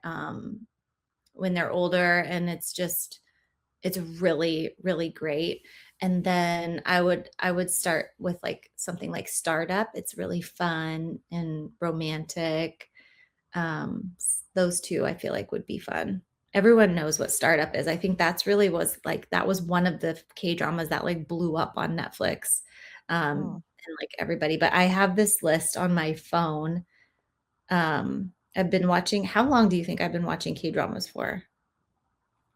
when they're older, and it's really, really great. And then I would start with like something like Startup. It's really fun and romantic. Those two I feel like would be fun. Everyone knows what Startup is. I think that's really was like that was one of the K dramas that like blew up on Netflix. Oh, And like everybody, but I have this list on my phone. I've been watching, how long do you think I've been watching K dramas for?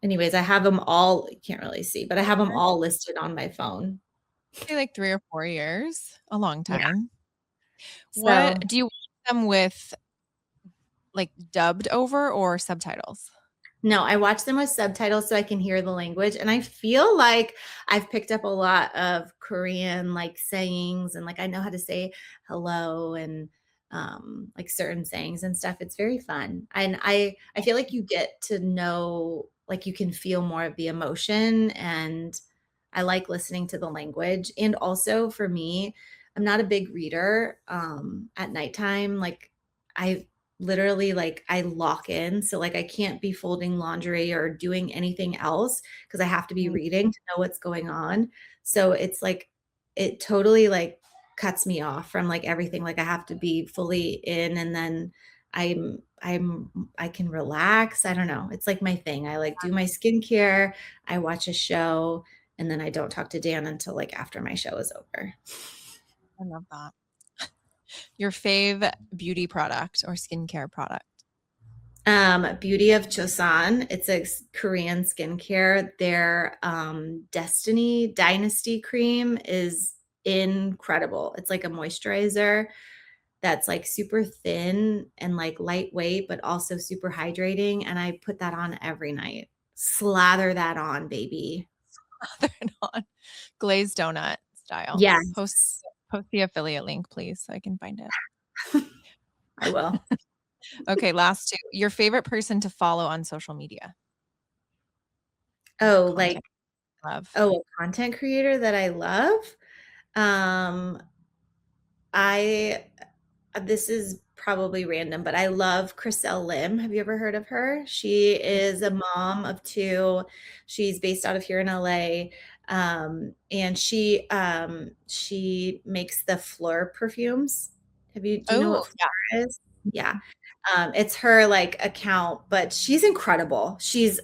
Anyways, I have them all, you can't really see, but I have them all listed on my phone. maybe like 3 or 4 years, a long Yeah. time. What So do you watch them with, like, dubbed over or subtitles? no, I watch them with subtitles so I can hear the language. And I feel like I've picked up a lot of Korean like sayings, and like I know how to say hello and like certain sayings and stuff. It's very fun. And I feel like you get to know, like you can feel more of the emotion, and I like listening to the language. And also for me, I'm not a big reader at nighttime. Like I literally like I lock in. So like I can't be folding laundry or doing anything else because I have to be Mm, reading to know what's going on. So it's like it totally like cuts me off from like everything. Like I have to be fully in, and then I can relax. I don't know. It's like my thing. I like do my skincare, I watch a show, and then I don't talk to Dan until like after my show is over. I love that. Your fave beauty product or skincare product? Beauty of Chosan. It's a Korean skincare. Their Destiny Dynasty cream is incredible. It's like a moisturizer that's like super thin and like lightweight, but also super hydrating. And I put that on every night. Slather that on, baby. They're not glazed donut style. Post Yes, post the affiliate link, please, so I can find it. I will. Okay, last two. Your favorite person to follow on social media, like a Oh, like, content love. oh, a content creator that I love. Um, I this is probably random, but I love Chriselle Lim. Have you ever heard of her? She is a mom of two. She's based out of here in LA. And she makes the Fleur perfumes. Do you know Oh, what Fleur is? Yeah. It's her like account, but she's incredible. She's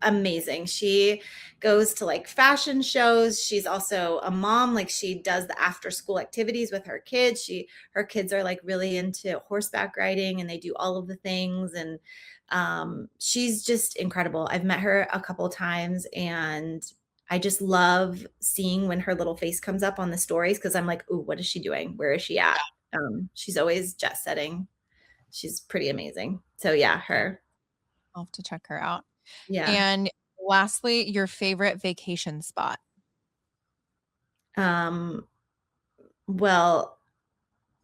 amazing. She goes to like fashion shows. She's also a mom. Like she does the after school activities with her kids. Her kids are like really into horseback riding, and they do all of the things. And she's just incredible. I've met her a couple times, and I just love seeing when her little face comes up on the stories because I'm like, ooh, what is she doing? Where is she at? She's always jet setting. She's pretty amazing. So yeah, her. I'll have to check her out. Yeah. And lastly, your favorite vacation spot. Um, well,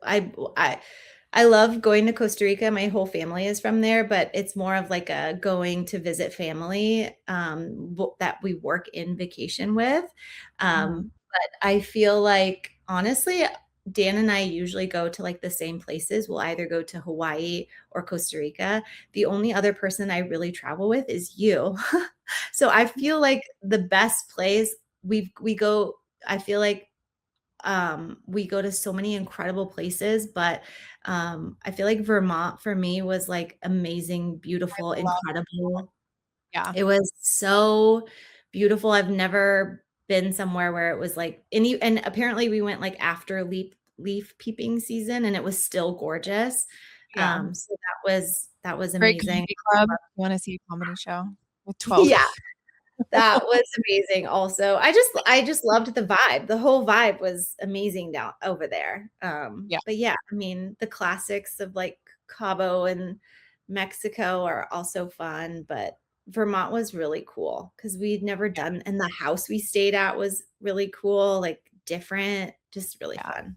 I I love going to Costa Rica. My whole family is from there, but it's more of like a going to visit family that we work in vacation with. Mhm. But I feel like honestly, Dan and I usually go to like the same places. We'll either go to Hawaii or Costa Rica. The only other person I really travel with is you. So I feel like the best place we go, I feel like we go to so many incredible places, but I feel like Vermont for me was like amazing, I beautiful, love, incredible. yeah, It was so beautiful. I've never been somewhere where it was like and apparently we went like after leaf peeping season, and it was still gorgeous. yeah. So that was Great amazing. comedy club. You wanna see a comedy show with 12 Yeah. That was amazing also. I just loved the vibe. The whole vibe was amazing down over there. Yeah, But yeah, I mean, the classics of like Cabo and Mexico are also fun, but Vermont was really cool because we'd never done, and the house we stayed at was really cool, like different, just really yeah, fun.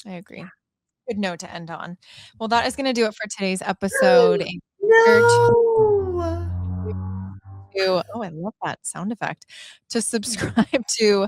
I agree. Good note to end on. Well, that is gonna do it for today's episode. A reminder No. to oh, I love that sound effect. To subscribe to